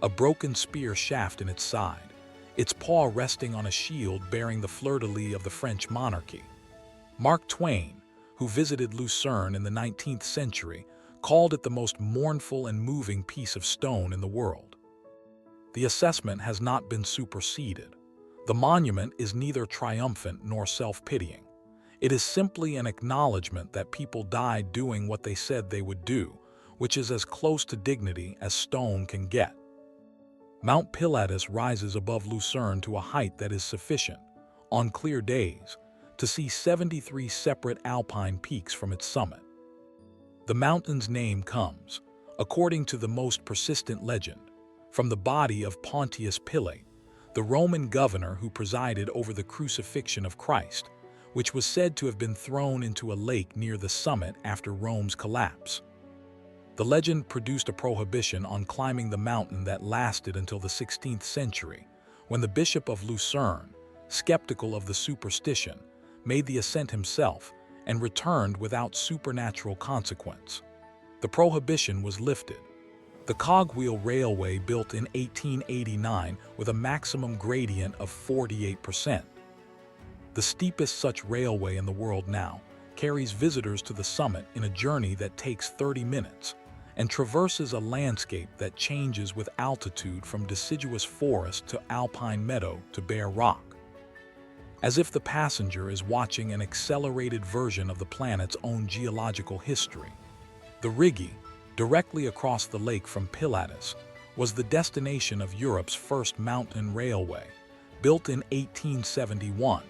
a broken spear shaft in its side, its paw resting on a shield bearing the fleur-de-lis of the French monarchy. Mark Twain, who visited Lucerne in the 19th century, called it the most mournful and moving piece of stone in the world. The assessment has not been superseded. The monument is neither triumphant nor self-pitying. It is simply an acknowledgement that people died doing what they said they would do, which is as close to dignity as stone can get. Mount Pilatus rises above Lucerne to a height that is sufficient, on clear days, to see 73 separate Alpine peaks from its summit. The mountain's name comes, according to the most persistent legend, from the body of Pontius Pilate, the Roman governor who presided over the crucifixion of Christ, which was said to have been thrown into a lake near the summit after Rome's collapse. The legend produced a prohibition on climbing the mountain that lasted until the 16th century, when the Bishop of Lucerne, skeptical of the superstition, made the ascent himself and returned without supernatural consequence. The prohibition was lifted. The cogwheel railway built in 1889 with a maximum gradient of 48%. The steepest such railway in the world now carries visitors to the summit in a journey that takes 30 minutes and traverses a landscape that changes with altitude from deciduous forest to alpine meadow to bare rock. As if the passenger is watching an accelerated version of the planet's own geological history. The Rigi, directly across the lake from Pilatus, was the destination of Europe's first mountain railway, built in 1871,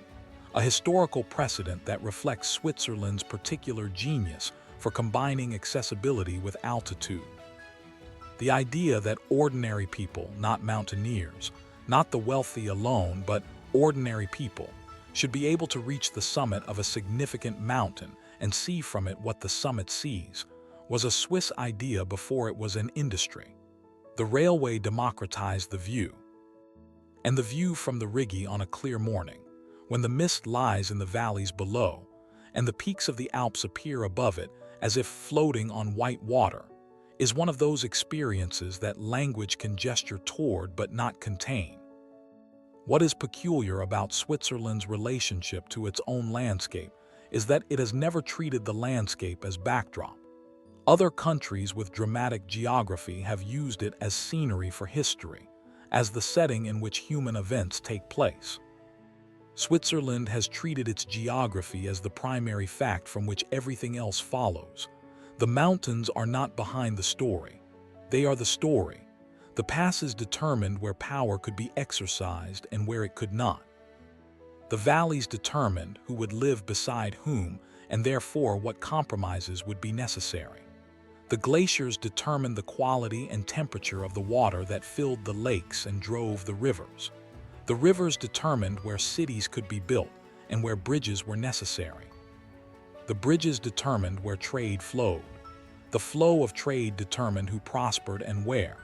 a historical precedent that reflects Switzerland's particular genius for combining accessibility with altitude. The idea that ordinary people, not mountaineers, not the wealthy alone, but ordinary people, should be able to reach the summit of a significant mountain and see from it what the summit sees, was a Swiss idea before it was an industry. The railway democratized the view. And the view from the Rigi on a clear morning, when the mist lies in the valleys below, and the peaks of the Alps appear above it as if floating on white water, is one of those experiences that language can gesture toward but not contain. What is peculiar about Switzerland's relationship to its own landscape is that it has never treated the landscape as backdrop. Other countries with dramatic geography have used it as scenery for history, as the setting in which human events take place. Switzerland has treated its geography as the primary fact from which everything else follows. The mountains are not behind the story. They are the story. The passes determined where power could be exercised and where it could not. The valleys determined who would live beside whom, and therefore what compromises would be necessary. The glaciers determined the quality and temperature of the water that filled the lakes and drove the rivers. The rivers determined where cities could be built and where bridges were necessary. The bridges determined where trade flowed. The flow of trade determined who prospered and where.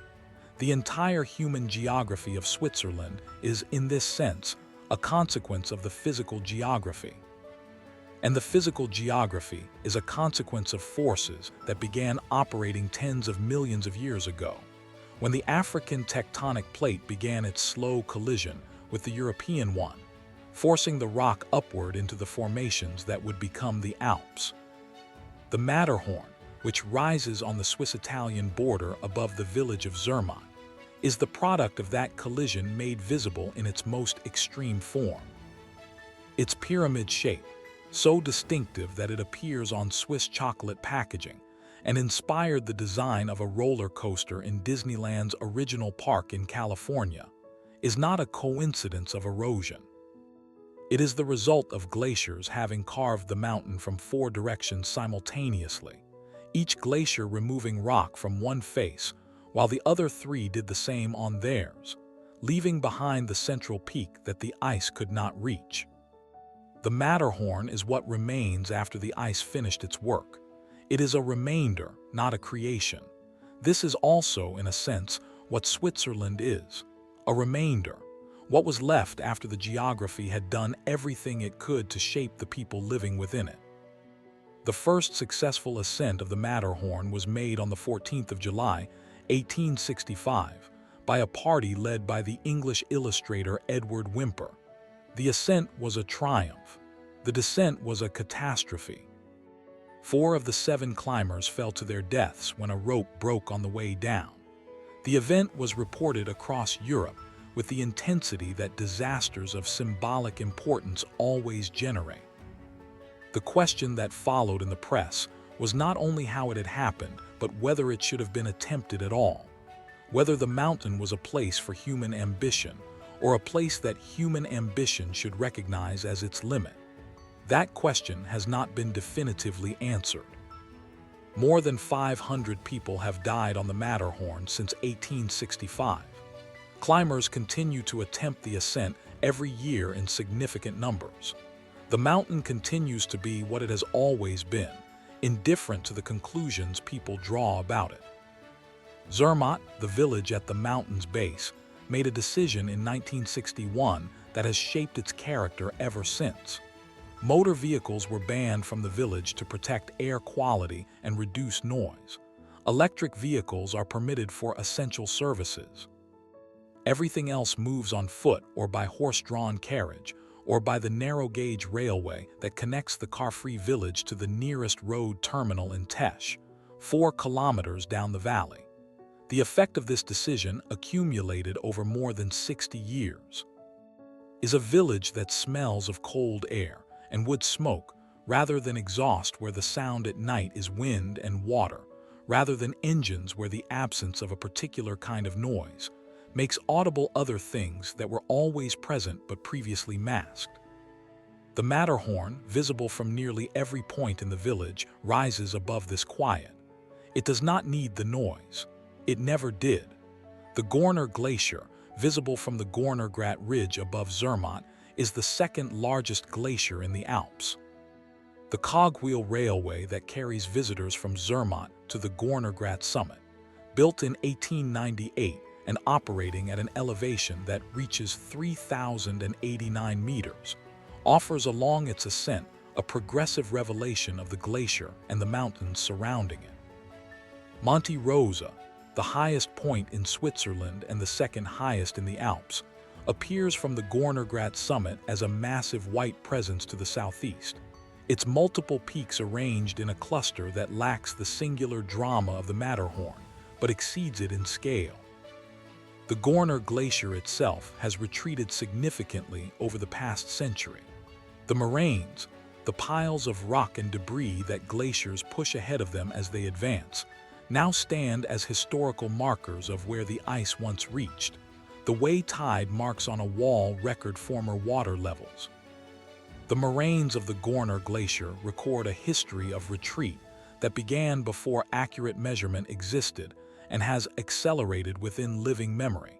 The entire human geography of Switzerland is, in this sense, a consequence of the physical geography. And the physical geography is a consequence of forces that began operating tens of millions of years ago, when the African tectonic plate began its slow collision with the European one, forcing the rock upward into the formations that would become the Alps. The Matterhorn, which rises on the Swiss-Italian border above the village of Zermatt, is the product of that collision made visible in its most extreme form. Its pyramid shape, so distinctive that it appears on Swiss chocolate packaging, and inspired the design of a roller coaster in Disneyland's original park in California, is not a coincidence of erosion. It is the result of glaciers having carved the mountain from 4 directions simultaneously, each glacier removing rock from one face, while the other 3 did the same on theirs, leaving behind the central peak that the ice could not reach. The Matterhorn is what remains after the ice finished its work. It is a remainder, not a creation. This is also, in a sense, what Switzerland is, a remainder, what was left after the geography had done everything it could to shape the people living within it. The first successful ascent of the Matterhorn was made on the 14th of July, 1865, by a party led by the English illustrator Edward Whymper. The ascent was a triumph. The descent was a catastrophe. 4 of the 7 climbers fell to their deaths when a rope broke on the way down. The event was reported across Europe with the intensity that disasters of symbolic importance always generate. The question that followed in the press was not only how it had happened, but whether it should have been attempted at all, whether the mountain was a place for human ambition, or a place that human ambition should recognize as its limit. That question has not been definitively answered. More than 500 people have died on the Matterhorn since 1865. Climbers continue to attempt the ascent every year in significant numbers. The mountain continues to be what it has always been, indifferent to the conclusions people draw about it. Zermatt, the village at the mountain's base, made a decision in 1961 that has shaped its character ever since. Motor vehicles were banned from the village to protect air quality and reduce noise. Electric vehicles are permitted for essential services. Everything else moves on foot or by horse-drawn carriage, or by the narrow-gauge railway that connects the car-free village to the nearest road terminal in Tesh, 4 kilometers down the valley. The effect of this decision, accumulated over more than 60 years, is a village that smells of cold air and wood smoke rather than exhaust, where the sound at night is wind and water, rather than engines where the absence of a particular kind of noise makes audible other things that were always present but previously masked. The Matterhorn, visible from nearly every point in the village, rises above this quiet. It does not need the noise. It never did. The Gorner Glacier, visible from the Gornergrat Ridge above Zermatt, is the second largest glacier in the Alps. The cogwheel railway that carries visitors from Zermatt to the Gornergrat summit, built in 1898 and operating at an elevation that reaches 3,089 meters, offers along its ascent a progressive revelation of the glacier and the mountains surrounding it. Monte Rosa, the highest point in Switzerland and the second highest in the Alps, appears from the Gornergrat summit as a massive white presence to the southeast, its multiple peaks arranged in a cluster that lacks the singular drama of the Matterhorn, but exceeds it in scale. The Gorner Glacier itself has retreated significantly over the past century. The moraines, the piles of rock and debris that glaciers push ahead of them as they advance, now stand as historical markers of where the ice once reached. The way tide marks on a wall record former water levels. The moraines of the Gorner Glacier record a history of retreat that began before accurate measurement existed and has accelerated within living memory.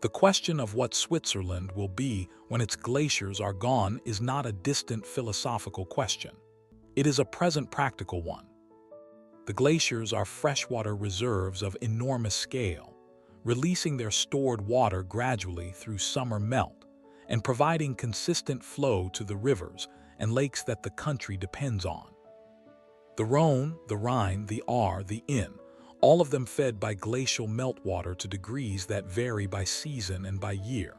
The question of what Switzerland will be when its glaciers are gone is not a distant philosophical question. It is a present practical one. The glaciers are freshwater reserves of enormous scale, releasing their stored water gradually through summer melt and providing consistent flow to the rivers and lakes that the country depends on. The Rhone, the Rhine, the Aar, the Inn, all of them fed by glacial meltwater to degrees that vary by season and by year.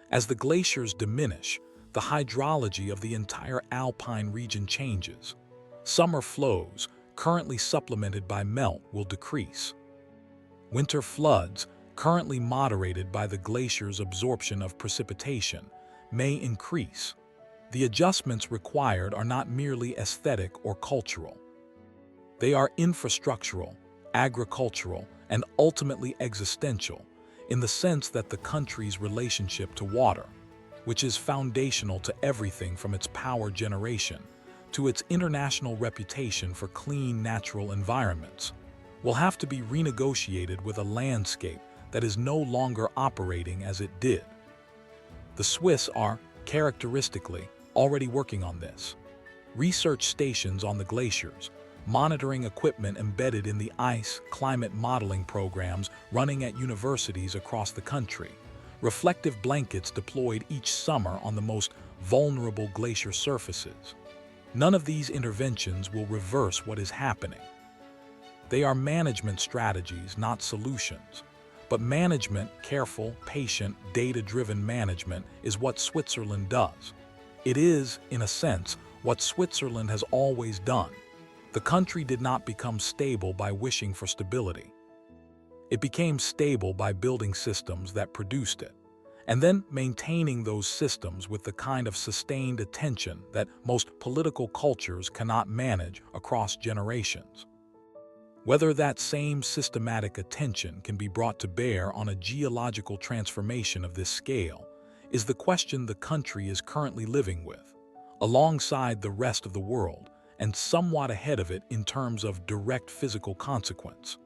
As the glaciers diminish, the hydrology of the entire Alpine region changes. Summer flows, currently supplemented by melt, will decrease. Winter floods, currently moderated by the glacier's absorption of precipitation, may increase. The adjustments required are not merely aesthetic or cultural. They are infrastructural, agricultural, and ultimately existential, in the sense that the country's relationship to water, which is foundational to everything from its power generation to its international reputation for clean natural environments, will have to be renegotiated with a landscape that is no longer operating as it did. The Swiss are, characteristically, already working on this. Research stations on the glaciers, monitoring equipment embedded in the ice climate modeling programs running at universities across the country, reflective blankets deployed each summer on the most vulnerable glacier surfaces. None of these interventions will reverse what is happening. They are management strategies, not solutions. But management, careful, patient, data-driven management, is what Switzerland does. It is, in a sense, what Switzerland has always done. The country did not become stable by wishing for stability. It became stable by building systems that produced it, and then maintaining those systems with the kind of sustained attention that most political cultures cannot manage across generations. Whether that same systematic attention can be brought to bear on a geological transformation of this scale is the question the country is currently living with, alongside the rest of the world, and somewhat ahead of it in terms of direct physical consequence.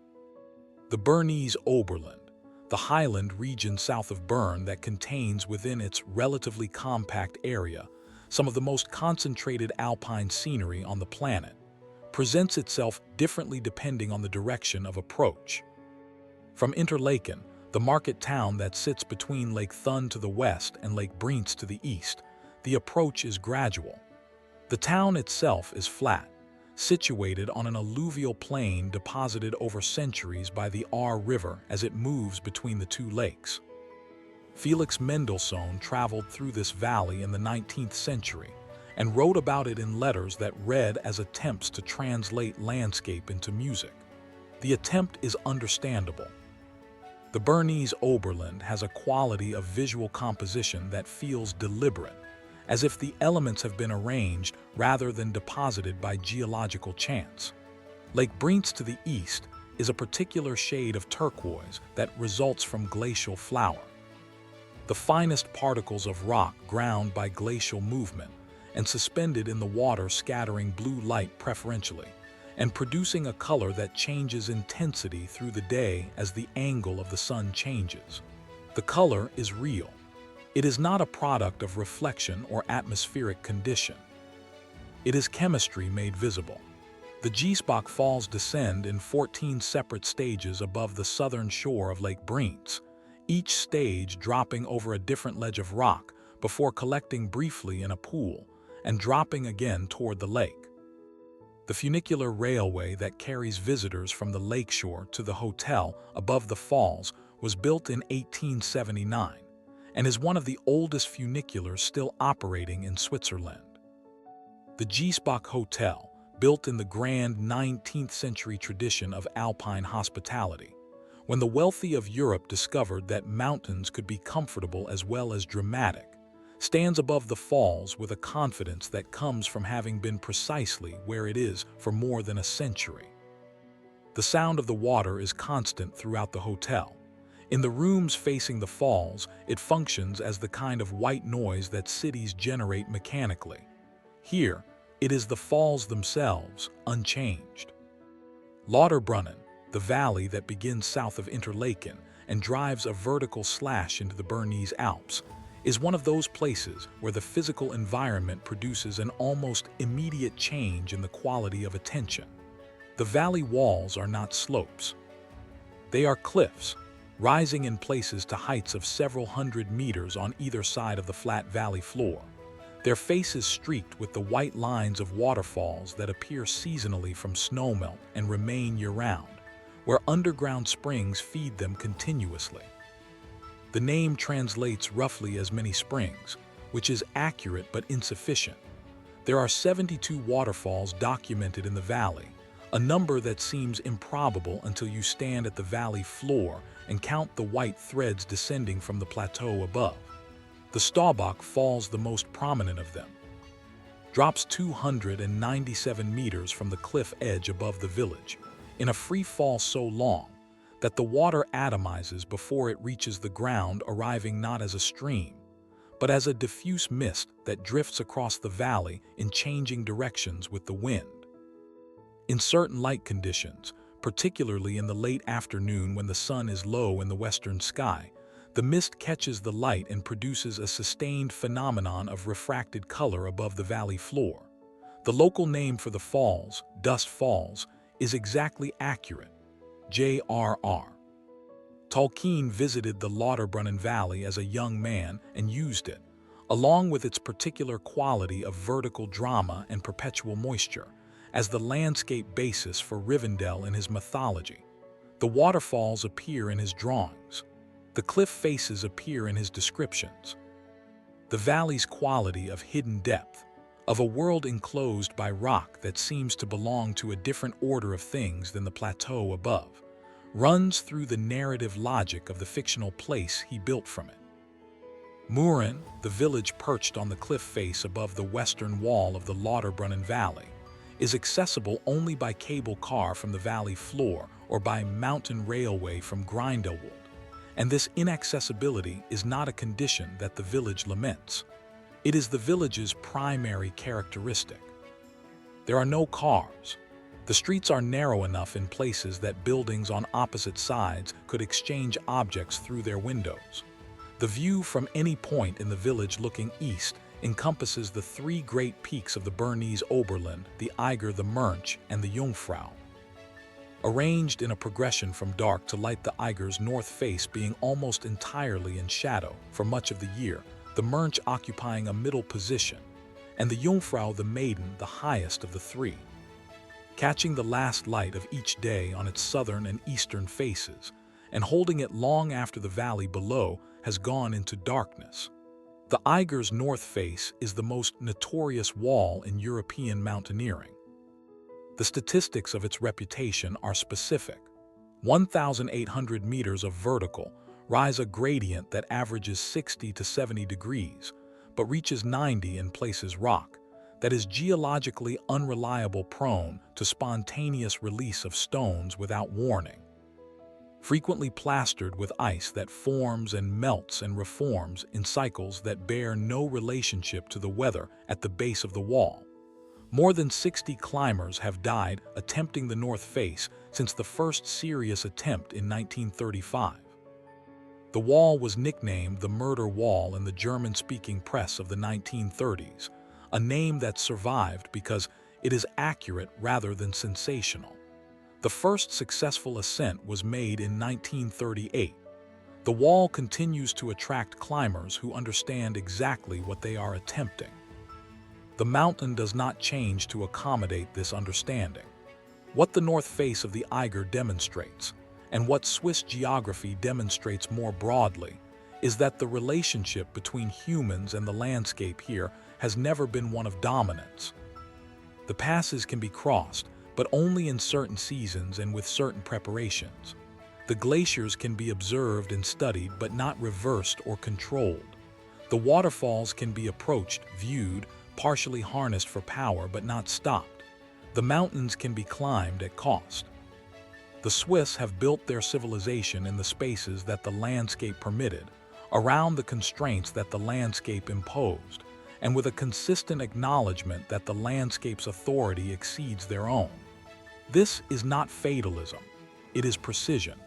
The Bernese Oberland, the highland region south of Bern that contains within its relatively compact area some of the most concentrated alpine scenery on the planet, presents itself differently depending on the direction of approach. From Interlaken, the market town that sits between Lake Thun to the west and Lake Brienz to the east, the approach is gradual. The town itself is flat, situated on an alluvial plain deposited over centuries by the Aar River as it moves between the two lakes. Felix Mendelssohn traveled through this valley in the 19th century and wrote about it in letters that read as attempts to translate landscape into music. The attempt is understandable. The Bernese Oberland has a quality of visual composition that feels deliberate, as if the elements have been arranged rather than deposited by geological chance. Lake Brienz to the east is a particular shade of turquoise that results from glacial flour. The finest particles of rock ground by glacial movement and suspended in the water, scattering blue light preferentially and producing a color that changes intensity through the day as the angle of the sun changes. The color is real. It is not a product of reflection or atmospheric condition. It is chemistry made visible. The Giesbach Falls descend in 14 separate stages above the southern shore of Lake Brienz, each stage dropping over a different ledge of rock before collecting briefly in a pool and dropping again toward the lake. The funicular railway that carries visitors from the lakeshore to the hotel above the falls was built in 1879 and is one of the oldest funiculars still operating in Switzerland. The Giesbach Hotel, built in the grand 19th century tradition of Alpine hospitality, when the wealthy of Europe discovered that mountains could be comfortable as well as dramatic, stands above the falls with a confidence that comes from having been precisely where it is for more than a century. The sound of the water is constant throughout the hotel. In the rooms facing the falls, it functions as the kind of white noise that cities generate mechanically. Here, it is the falls themselves, unchanged. Lauterbrunnen, the valley that begins south of Interlaken and drives a vertical slash into the Bernese Alps, is one of those places where the physical environment produces an almost immediate change in the quality of attention. The valley walls are not slopes. They are cliffs, rising in places to heights of several hundred meters on either side of the flat valley floor. Their faces streaked with the white lines of waterfalls that appear seasonally from snowmelt and remain year-round, where underground springs feed them continuously. The name translates roughly as many springs, which is accurate but insufficient. There are 72 waterfalls documented in the valley, a number that seems improbable until you stand at the valley floor and count the white threads descending from the plateau above. The Staubach Falls, the most prominent of them, drops 297 meters from the cliff edge above the village, in a free fall so long that the water atomizes before it reaches the ground, arriving not as a stream, but as a diffuse mist that drifts across the valley in changing directions with the wind. In certain light conditions, particularly in the late afternoon when the sun is low in the western sky, the mist catches the light and produces a sustained phenomenon of refracted color above the valley floor. The local name for the falls, Dust Falls, is exactly accurate. J.R.R. Tolkien visited the Lauterbrunnen Valley as a young man and used it, along with its particular quality of vertical drama and perpetual moisture, as the landscape basis for Rivendell in his mythology. The waterfalls appear in his drawings. The cliff faces appear in his descriptions. The valley's quality of hidden depth, of a world enclosed by rock that seems to belong to a different order of things than the plateau above, runs through the narrative logic of the fictional place he built from it. Muren, the village perched on the cliff face above the western wall of the Lauterbrunnen Valley, is accessible only by cable car from the valley floor or by mountain railway from Grindelwald, and this inaccessibility is not a condition that the village laments. It is the village's primary characteristic. There are no cars. The streets are narrow enough in places that buildings on opposite sides could exchange objects through their windows. The view from any point in the village looking east encompasses the three great peaks of the Bernese Oberland, the Eiger, the Mönch, and the Jungfrau. Arranged in a progression from dark to light, the Eiger's north face being almost entirely in shadow for much of the year, the Mönch occupying a middle position, and the Jungfrau, the maiden, the highest of the three. catching the last light of each day on its southern and eastern faces, and holding it long after the valley below has gone into darkness. The Eiger's north face is the most notorious wall in European mountaineering. The statistics of its reputation are specific. 1,800 meters of vertical rise, a gradient that averages 60 to 70 degrees, but reaches 90 in places. Rock that is geologically unreliable, prone to spontaneous release of stones without warning. Frequently plastered with ice that forms and melts and reforms in cycles that bear no relationship to the weather at the base of the wall. More than 60 climbers have died attempting the north face since the first serious attempt in 1935. The wall was nicknamed the Murder Wall in the German-speaking press of the 1930s, a name that survived because it is accurate rather than sensational. The first successful ascent was made in 1938. The wall continues to attract climbers who understand exactly what they are attempting. The mountain does not change to accommodate this understanding. What the north face of the Eiger demonstrates, and what Swiss geography demonstrates more broadly, is that the relationship between humans and the landscape here has never been one of dominance. The passes can be crossed, but only in certain seasons and with certain preparations. The glaciers can be observed and studied, but not reversed or controlled. The waterfalls can be approached, viewed, partially harnessed for power, but not stopped. The mountains can be climbed at cost. The Swiss have built their civilization in the spaces that the landscape permitted, around the constraints that the landscape imposed, and with a consistent acknowledgement that the landscape's authority exceeds their own. This is not fatalism, it is precision.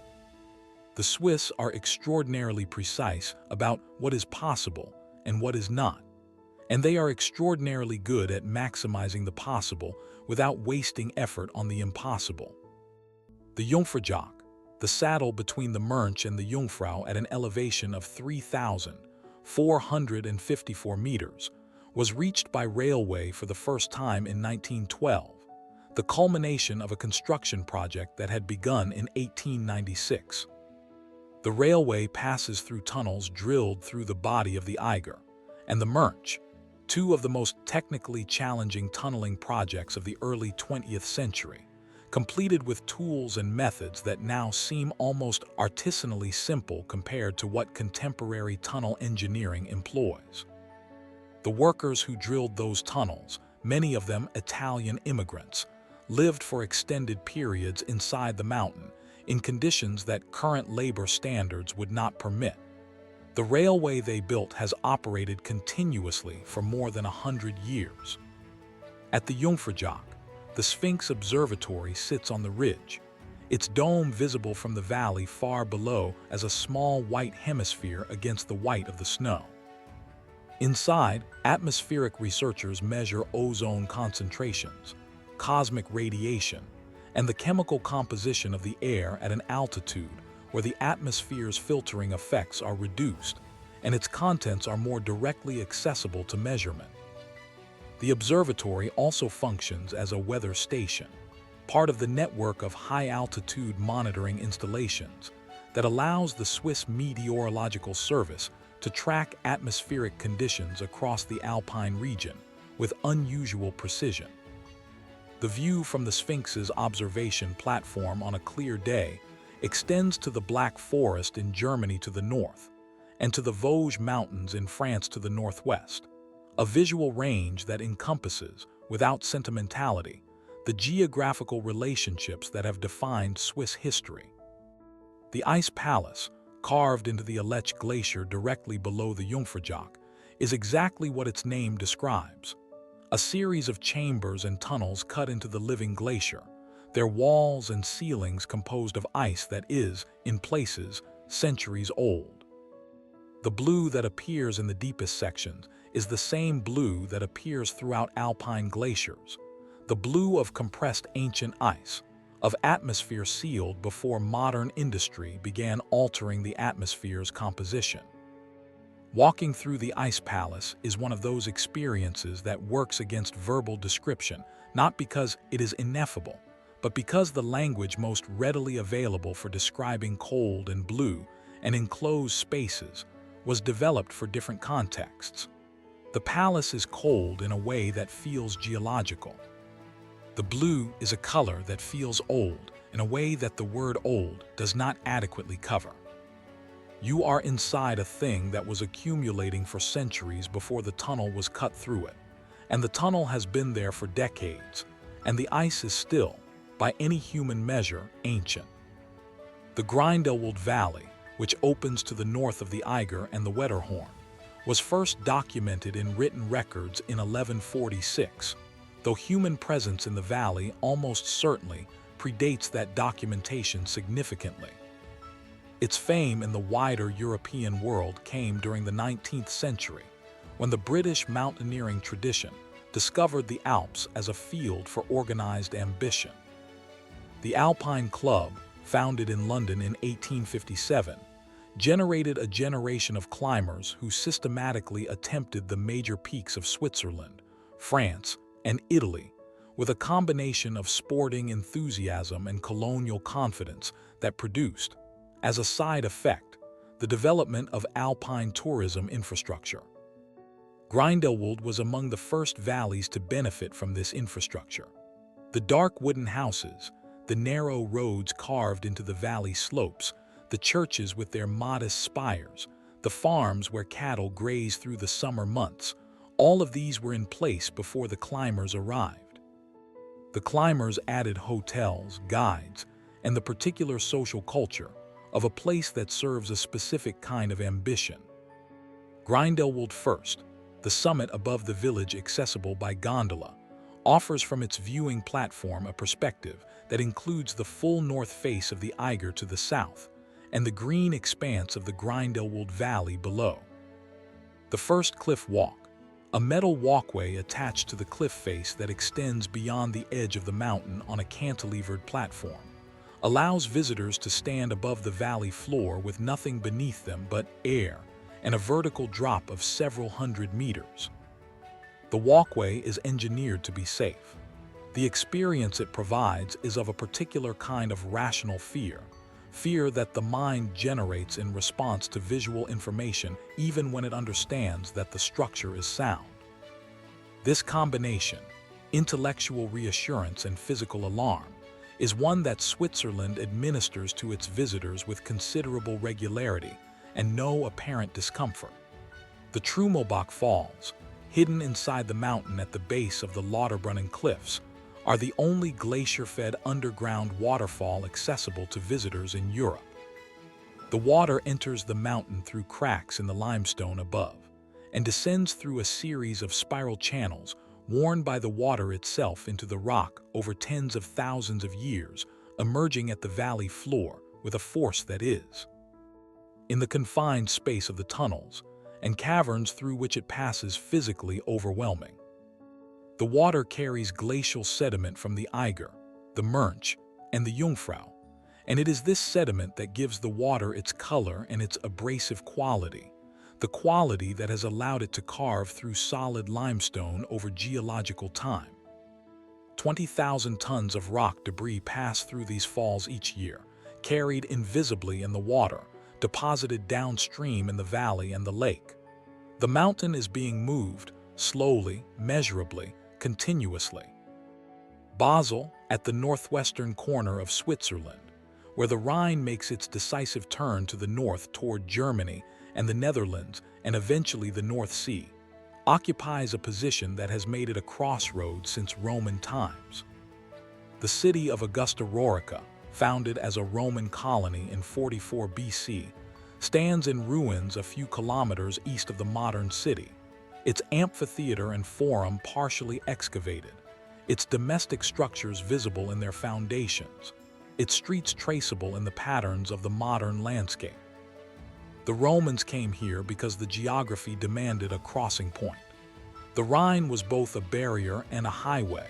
The Swiss are extraordinarily precise about what is possible and what is not, and they are extraordinarily good at maximizing the possible without wasting effort on the impossible. The Jungfraujoch, the saddle between the Mönch and the Jungfrau at an elevation of 3,454 meters, was reached by railway for the first time in 1912, the culmination of a construction project that had begun in 1896. The railway passes through tunnels drilled through the body of the Eiger and the Mönch, two of the most technically challenging tunneling projects of the early 20th century, completed with tools and methods that now seem almost artisanally simple compared to what contemporary tunnel engineering employs. The workers who drilled those tunnels, many of them Italian immigrants, lived for extended periods inside the mountain in conditions that current labor standards would not permit. The railway they built has operated continuously for more than 100 years. At the Jungfraujoch, the Sphinx Observatory sits on the ridge, its dome visible from the valley far below as a small white hemisphere against the white of the snow. Inside, atmospheric researchers measure ozone concentrations, cosmic radiation, and the chemical composition of the air at an altitude where the atmosphere's filtering effects are reduced and its contents are more directly accessible to measurement. The observatory also functions as a weather station, part of the network of high-altitude monitoring installations that allows the Swiss Meteorological Service to track atmospheric conditions across the Alpine region with unusual precision. The view from the Sphinx's observation platform on a clear day extends to the Black Forest in Germany to the north, and to the Vosges Mountains in France to the northwest, a visual range that encompasses, without sentimentality, the geographical relationships that have defined Swiss history. The Ice Palace, carved into the Aletsch Glacier directly below the Jungfraujoch, is exactly what its name describes: a series of chambers and tunnels cut into the living glacier, their walls and ceilings composed of ice that is, in places, centuries old. The blue that appears in the deepest sections is the same blue that appears throughout alpine glaciers, the blue of compressed ancient ice, of atmosphere sealed before modern industry began altering the atmosphere's composition. Walking through the ice palace is one of those experiences that works against verbal description, not because it is ineffable, but because the language most readily available for describing cold and blue and enclosed spaces was developed for different contexts. The palace is cold in a way that feels geological. The blue is a color that feels old in a way that the word old does not adequately cover. You are inside a thing that was accumulating for centuries before the tunnel was cut through it, and the tunnel has been there for decades, and the ice is still, by any human measure, ancient. The Grindelwald Valley, which opens to the north of the Eiger and the Wetterhorn, was first documented in written records in 1146, though human presence in the valley almost certainly predates that documentation significantly. Its fame in the wider European world came during the 19th century, when the British mountaineering tradition discovered the Alps as a field for organized ambition. The Alpine Club, founded in London in 1857, generated a generation of climbers who systematically attempted the major peaks of Switzerland, France, and Italy, with a combination of sporting enthusiasm and colonial confidence that produced, as a side effect, the development of alpine tourism infrastructure. Grindelwald was among the first valleys to benefit from this infrastructure. The dark wooden houses, the narrow roads carved into the valley slopes, the churches with their modest spires, the farms where cattle graze through the summer months, all of these were in place before the climbers arrived. The climbers added hotels, guides, and the particular social culture of a place that serves a specific kind of ambition. Grindelwald First, the summit above the village accessible by gondola, offers from its viewing platform a perspective that includes the full north face of the Eiger to the south and the green expanse of the Grindelwald Valley below. The First Cliff Walk, a metal walkway attached to the cliff face that extends beyond the edge of the mountain on a cantilevered platform, allows visitors to stand above the valley floor with nothing beneath them but air and a vertical drop of several hundred meters. The walkway is engineered to be safe. The experience it provides is of a particular kind of rational fear that the mind generates in response to visual information even when it understands that the structure is sound. This combination, intellectual reassurance and physical alarm, is one that Switzerland administers to its visitors with considerable regularity and no apparent discomfort. The Trummelbach Falls, hidden inside the mountain at the base of the Lauterbrunnen Cliffs, are the only glacier-fed underground waterfall accessible to visitors in Europe. The water enters the mountain through cracks in the limestone above and descends through a series of spiral channels worn by the water itself into the rock over tens of thousands of years, emerging at the valley floor with a force that is, in the confined space of the tunnels and caverns through which it passes, physically overwhelming. The water carries glacial sediment from the Eiger, the Mönch, and the Jungfrau, and it is this sediment that gives the water its color and its abrasive quality, the quality that has allowed it to carve through solid limestone over geological time. 20,000 tons of rock debris pass through these falls each year, carried invisibly in the water, deposited downstream in the valley and the lake. The mountain is being moved, slowly, measurably, continuously. Basel, at the northwestern corner of Switzerland, where the Rhine makes its decisive turn to the north toward Germany and the Netherlands and eventually the North Sea, occupies a position that has made it a crossroads since Roman times. The city of Augusta Raurica, founded as a Roman colony in 44 BC, stands in ruins a few kilometers east of the modern city, its amphitheater and forum partially excavated, its domestic structures visible in their foundations, its streets traceable in the patterns of the modern landscape. The Romans came here because the geography demanded a crossing point. The Rhine was both a barrier and a highway,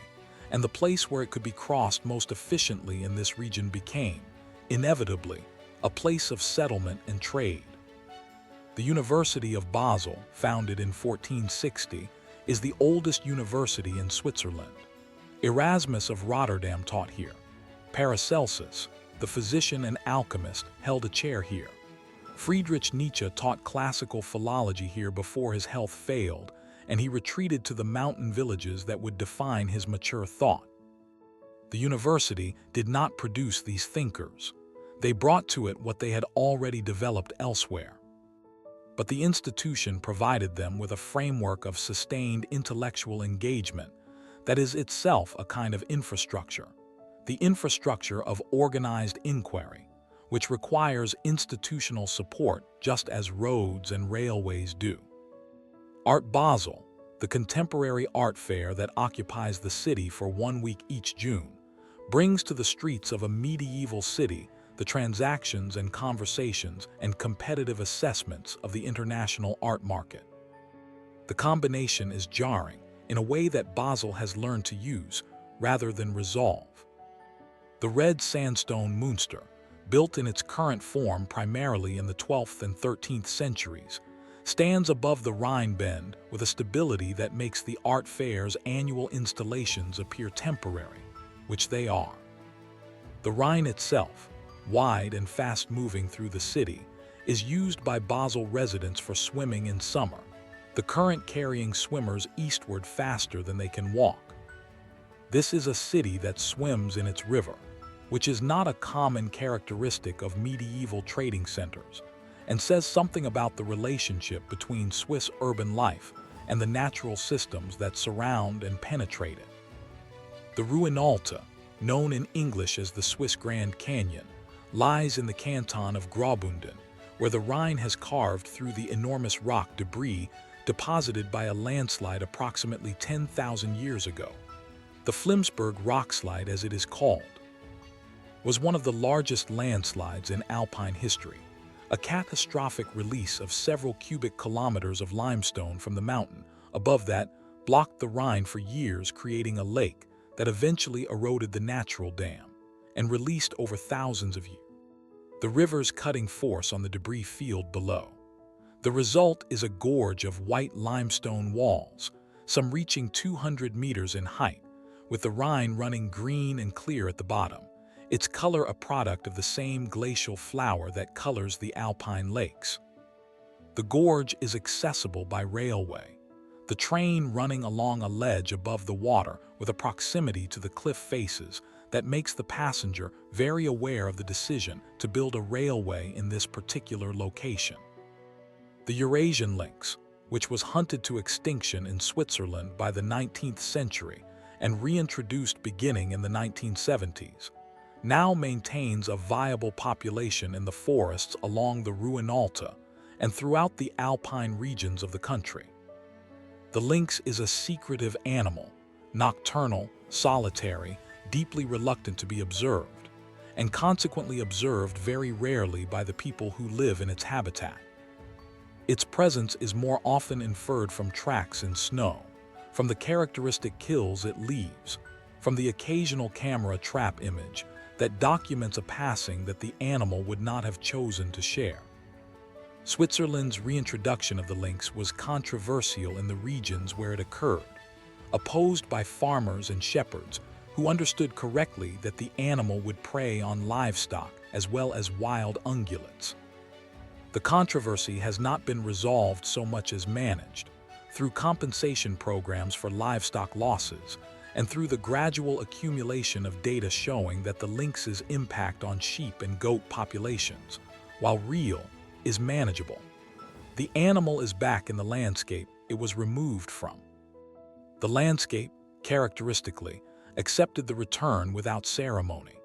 and the place where it could be crossed most efficiently in this region became, inevitably, a place of settlement and trade. The University of Basel, founded in 1460, is the oldest university in Switzerland. Erasmus of Rotterdam taught here. Paracelsus, the physician and alchemist, held a chair here. Friedrich Nietzsche taught classical philology here before his health failed, and he retreated to the mountain villages that would define his mature thought. The university did not produce these thinkers. They brought to it what they had already developed elsewhere. But the institution provided them with a framework of sustained intellectual engagement that is itself a kind of infrastructure, the infrastructure of organized inquiry, which requires institutional support just as roads and railways do. Art Basel, the contemporary art fair that occupies the city for 1 week each June, brings to the streets of a medieval city the transactions and conversations and competitive assessments of the international art market. The combination is jarring in a way that Basel has learned to use rather than resolve. The red sandstone Münster, built in its current form primarily in the 12th and 13th centuries, stands above the Rhine bend with a stability that makes the art fair's annual installations appear temporary, which they are. The Rhine itself, wide and fast-moving through the city, is used by Basel residents for swimming in summer, the current carrying swimmers eastward faster than they can walk. This is a city that swims in its river, which is not a common characteristic of medieval trading centers, and says something about the relationship between Swiss urban life and the natural systems that surround and penetrate it. The Ruinalta, known in English as the Swiss Grand Canyon, lies in the canton of Graubünden, where the Rhine has carved through the enormous rock debris deposited by a landslide approximately 10,000 years ago. The Flimsberg rockslide, as it is called, was one of the largest landslides in Alpine history, a catastrophic release of several cubic kilometers of limestone from the mountain above that blocked the Rhine for years, creating a lake that eventually eroded the natural dam and released over thousands of years. The river's cutting force on the debris field below. The result is a gorge of white limestone walls, some reaching 200 meters in height, with the Rhine running green and clear at the bottom, its color a product of the same glacial flower that colors the Alpine lakes. The gorge is accessible by railway, the train running along a ledge above the water with a proximity to the cliff faces that makes the passenger very aware of the decision to build a railway in this particular location. The Eurasian lynx, which was hunted to extinction in Switzerland by the 19th century and reintroduced beginning in the 1970s, now maintains a viable population in the forests along the Ruinalta and throughout the Alpine regions of the country. The lynx is a secretive animal, nocturnal, solitary, deeply reluctant to be observed, and consequently observed very rarely by the people who live in its habitat. Its presence is more often inferred from tracks in snow, from the characteristic kills it leaves, from the occasional camera trap image that documents a passing that the animal would not have chosen to share. Switzerland's reintroduction of the lynx was controversial in the regions where it occurred, opposed by farmers and shepherds who understood correctly that the animal would prey on livestock as well as wild ungulates. The controversy has not been resolved so much as managed, through compensation programs for livestock losses and through the gradual accumulation of data showing that the lynx's impact on sheep and goat populations, while real, is manageable. The animal is back in the landscape it was removed from. The landscape, characteristically, accepted the return without ceremony.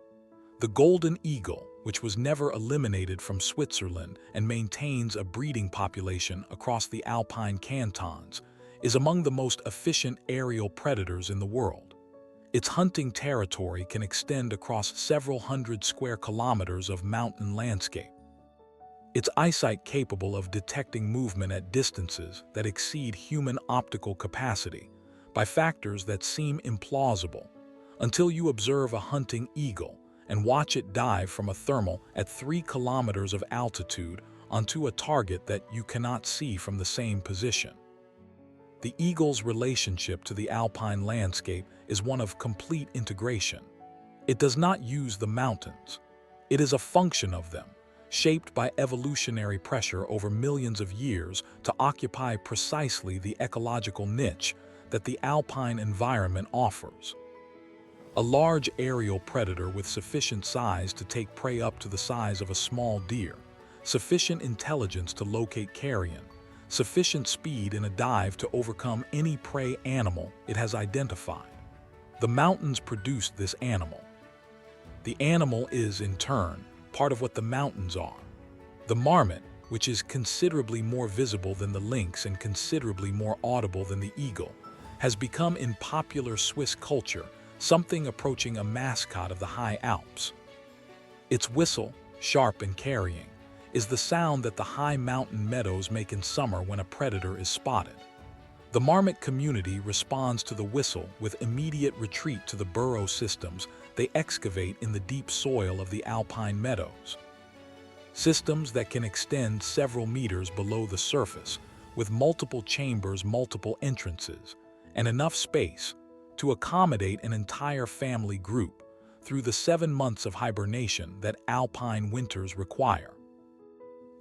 The golden eagle, which was never eliminated from Switzerland and maintains a breeding population across the Alpine cantons, is among the most efficient aerial predators in the world. Its hunting territory can extend across several hundred square kilometers of mountain landscape. Its eyesight capable of detecting movement at distances that exceed human optical capacity by factors that seem implausible until you observe a hunting eagle and watch it dive from a thermal at 3 kilometers of altitude onto a target that you cannot see from the same position. The eagle's relationship to the alpine landscape is one of complete integration. It does not use the mountains. It is a function of them, shaped by evolutionary pressure over millions of years to occupy precisely the ecological niche that the alpine environment offers. A large aerial predator with sufficient size to take prey up to the size of a small deer, sufficient intelligence to locate carrion, sufficient speed in a dive to overcome any prey animal it has identified. The mountains produced this animal. The animal is, in turn, part of what the mountains are. The marmot, which is considerably more visible than the lynx and considerably more audible than the eagle, has become in popular Swiss culture something approaching a mascot of the high Alps. Its whistle, sharp and carrying, is the sound that the high mountain meadows make in summer when a predator is spotted. The marmot community responds to the whistle with immediate retreat to the burrow systems they excavate in the deep soil of the alpine meadows. Systems that can extend several meters below the surface, with multiple chambers, multiple entrances, and enough space to accommodate an entire family group through the 7 months of hibernation that alpine winters require.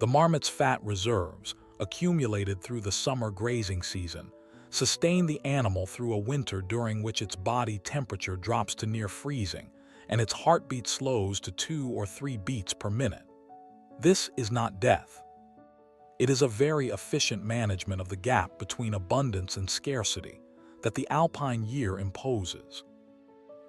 The marmot's fat reserves, accumulated through the summer grazing season, sustain the animal through a winter during which its body temperature drops to near freezing and its heartbeat slows to 2 or 3 beats per minute. This is not death. It is a very efficient management of the gap between abundance and scarcity that the alpine year imposes.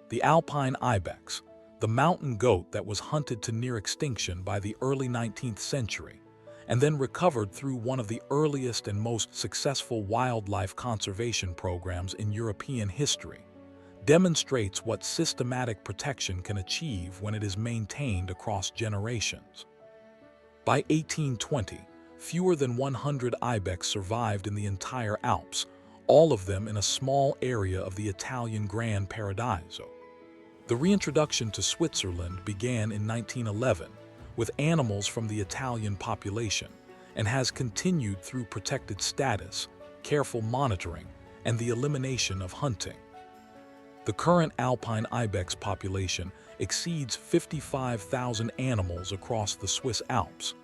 The alpine ibex, the mountain goat that was hunted to near extinction by the early 19th century, and then recovered through one of the earliest and most successful wildlife conservation programs in European history, demonstrates what systematic protection can achieve when it is maintained across generations. By 1820, fewer than 100 ibex survived in the entire Alps, all of them in a small area of the Italian Grand Paradiso. The reintroduction to Switzerland began in 1911 with animals from the Italian population and has continued through protected status, careful monitoring, and the elimination of hunting. The current alpine ibex population exceeds 55,000 animals across the Swiss Alps.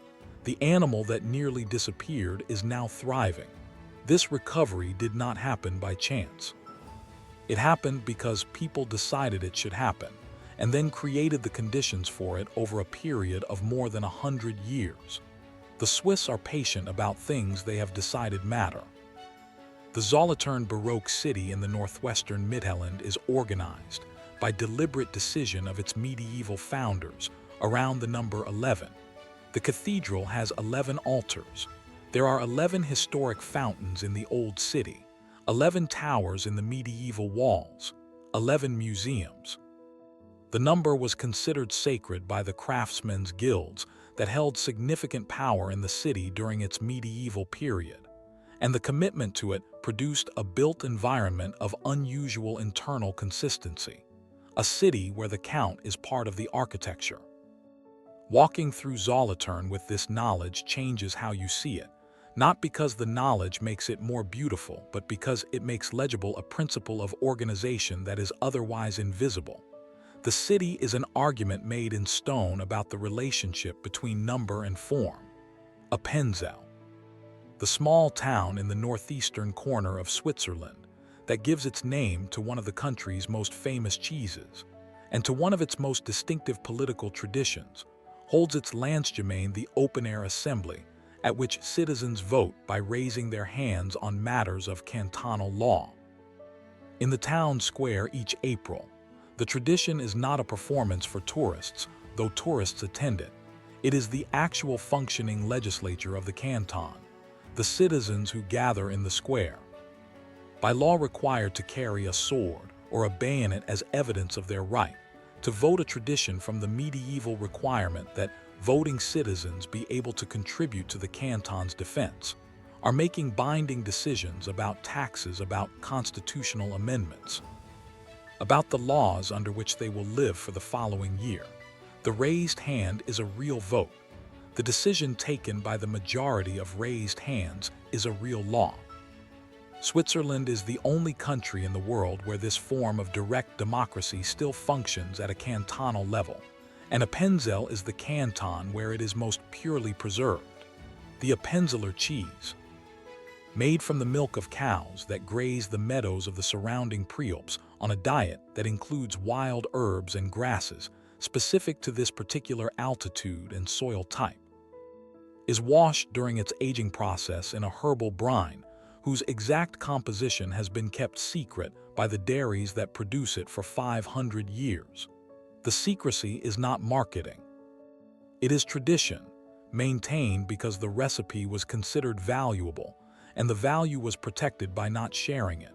The animal that nearly disappeared is now thriving. This recovery did not happen by chance. It happened because people decided it should happen, and then created the conditions for it over a period of more than 100 years. The Swiss are patient about things they have decided matter. The Solothurn Baroque city in the northwestern Mittelland is organized by deliberate decision of its medieval founders around the number 11. The cathedral has 11 altars. There are 11 historic fountains in the old city, 11 towers in the medieval walls, 11 museums. The number was considered sacred by the craftsmen's guilds that held significant power in the city during its medieval period, and the commitment to it produced a built environment of unusual internal consistency, a city where the count is part of the architecture. Walking through Solothurn with this knowledge changes how you see it, not because the knowledge makes it more beautiful, but because it makes legible a principle of organization that is otherwise invisible. The city is an argument made in stone about the relationship between number and form. Appenzell, the small town in the northeastern corner of Switzerland that gives its name to one of the country's most famous cheeses and to one of its most distinctive political traditions, holds its Landsgemeinde, the open-air assembly, at which citizens vote by raising their hands on matters of cantonal law. In the town square each April, the tradition is not a performance for tourists, though tourists attend it. It is the actual functioning legislature of the canton, the citizens who gather in the square. By law required to carry a sword or a bayonet as evidence of their right, to vote, a tradition from the medieval requirement that voting citizens be able to contribute to the canton's defense, are making binding decisions about taxes, about constitutional amendments, about the laws under which they will live for the following year. The raised hand is a real vote. The decision taken by the majority of raised hands is a real law. Switzerland is the only country in the world where this form of direct democracy still functions at a cantonal level, and Appenzell is the canton where it is most purely preserved. The Appenzeller cheese, made from the milk of cows that graze the meadows of the surrounding Prealps on a diet that includes wild herbs and grasses specific to this particular altitude and soil type, is washed during its aging process in a herbal brine whose exact composition has been kept secret by the dairies that produce it for 500 years. The secrecy is not marketing. It is tradition, maintained because the recipe was considered valuable, and the value was protected by not sharing it.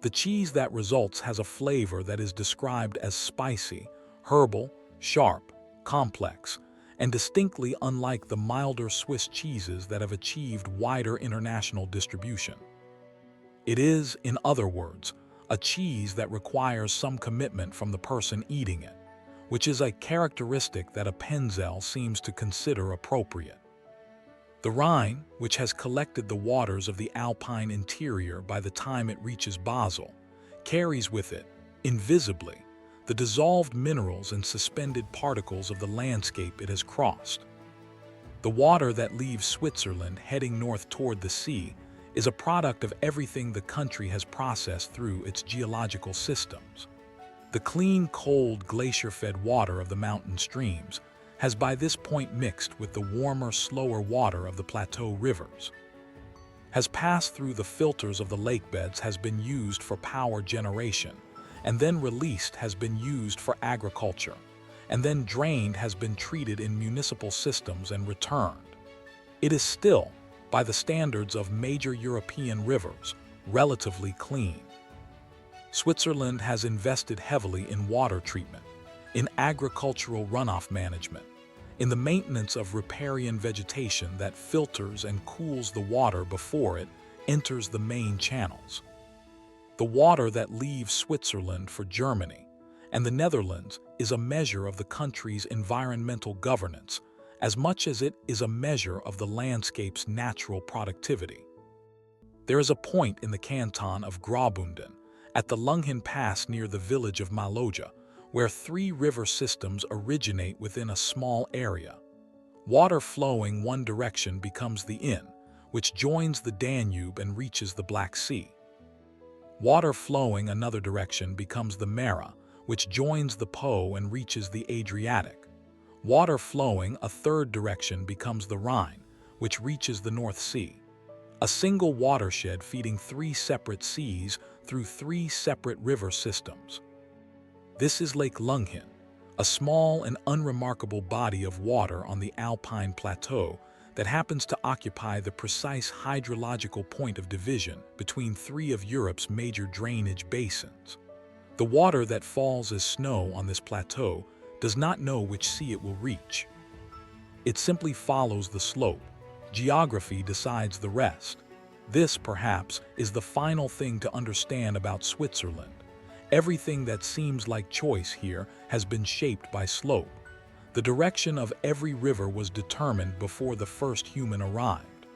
The cheese that results has a flavor that is described as spicy, herbal, sharp, complex, and distinctly unlike the milder Swiss cheeses that have achieved wider international distribution. It is, in other words, a cheese that requires some commitment from the person eating it, which is a characteristic that Appenzell seems to consider appropriate. The Rhine, which has collected the waters of the Alpine interior by the time it reaches Basel, carries with it, invisibly, the dissolved minerals and suspended particles of the landscape it has crossed. The water that leaves Switzerland heading north toward the sea is a product of everything the country has processed through its geological systems. The clean, cold, glacier-fed water of the mountain streams has by this point mixed with the warmer, slower water of the plateau rivers, has passed through the filters of the lakebeds, has been used for power generation, and then released has been used for agriculture, and then drained has been treated in municipal systems and returned. It is still, by the standards of major European rivers, relatively clean. Switzerland has invested heavily in water treatment, in agricultural runoff management, in the maintenance of riparian vegetation that filters and cools the water before it enters the main channels. The water that leaves Switzerland for Germany and the Netherlands is a measure of the country's environmental governance as much as it is a measure of the landscape's natural productivity. There is a point in the canton of Graubünden, at the Lungen Pass near the village of Maloja, where 3 river systems originate within a small area. Water flowing one direction becomes the Inn, which joins the Danube and reaches the Black Sea. Water flowing another direction becomes the Mera, which joins the Po and reaches the Adriatic. Water flowing a third direction becomes the Rhine, which reaches the North Sea. A single watershed feeding 3 separate seas through 3 separate river systems. This is Lake Lungen, a small and unremarkable body of water on the Alpine plateau that happens to occupy the precise hydrological point of division between 3 of Europe's major drainage basins. The water that falls as snow on this plateau does not know which sea it will reach. It simply follows the slope. Geography decides the rest. This, perhaps, is the final thing to understand about Switzerland. Everything that seems like choice here has been shaped by slope. The direction of every river was determined before the first human arrived.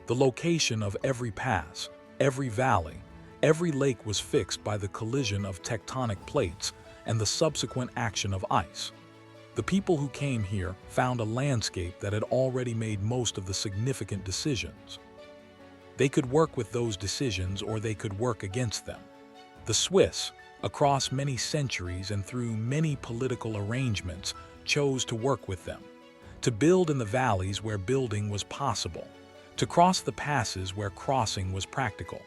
The location of every pass, every valley, every lake was fixed by the collision of tectonic plates and the subsequent action of ice. The people who came here found a landscape that had already made most of the significant decisions. They could work with those decisions or they could work against them. The Swiss, across many centuries and through many political arrangements, chose to work with them, to build in the valleys where building was possible, to cross the passes where crossing was practical,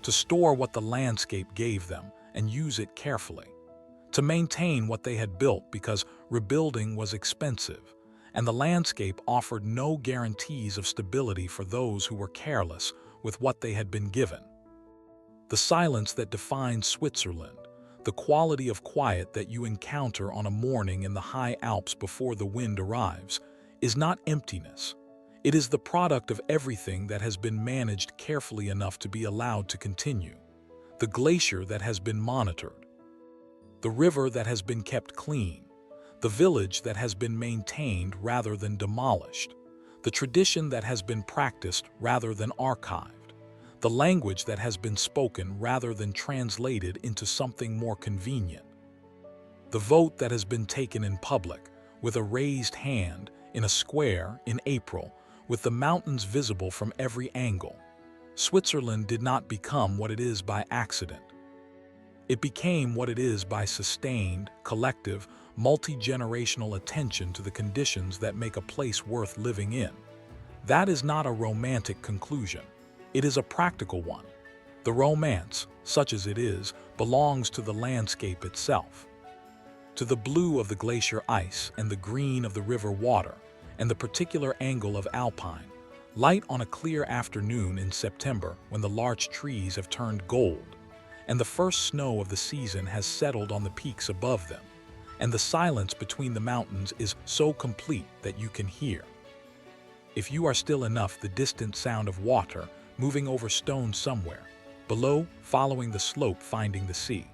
to store what the landscape gave them and use it carefully, to maintain what they had built because rebuilding was expensive, and the landscape offered no guarantees of stability for those who were careless with what they had been given. The silence that defines Switzerland, the quality of quiet that you encounter on a morning in the high Alps before the wind arrives, is not emptiness. It is the product of everything that has been managed carefully enough to be allowed to continue. The glacier that has been monitored, the river that has been kept clean, the village that has been maintained rather than demolished, the tradition that has been practiced rather than archived, the language that has been spoken rather than translated into something more convenient, the vote that has been taken in public, with a raised hand, in a square, in April, with the mountains visible from every angle. Switzerland did not become what it is by accident. It became what it is by sustained, collective, multi-generational attention to the conditions that make a place worth living in. That is not a romantic conclusion. It is a practical one. The romance, such as it is, belongs to the landscape itself, to the blue of the glacier ice and the green of the river water, and the particular angle of Alpine, light on a clear afternoon in September when the larch trees have turned gold, and the first snow of the season has settled on the peaks above them, and the silence between the mountains is so complete that you can hear, if you are still enough, the distant sound of water moving over stone somewhere, below, following the slope, finding the sea.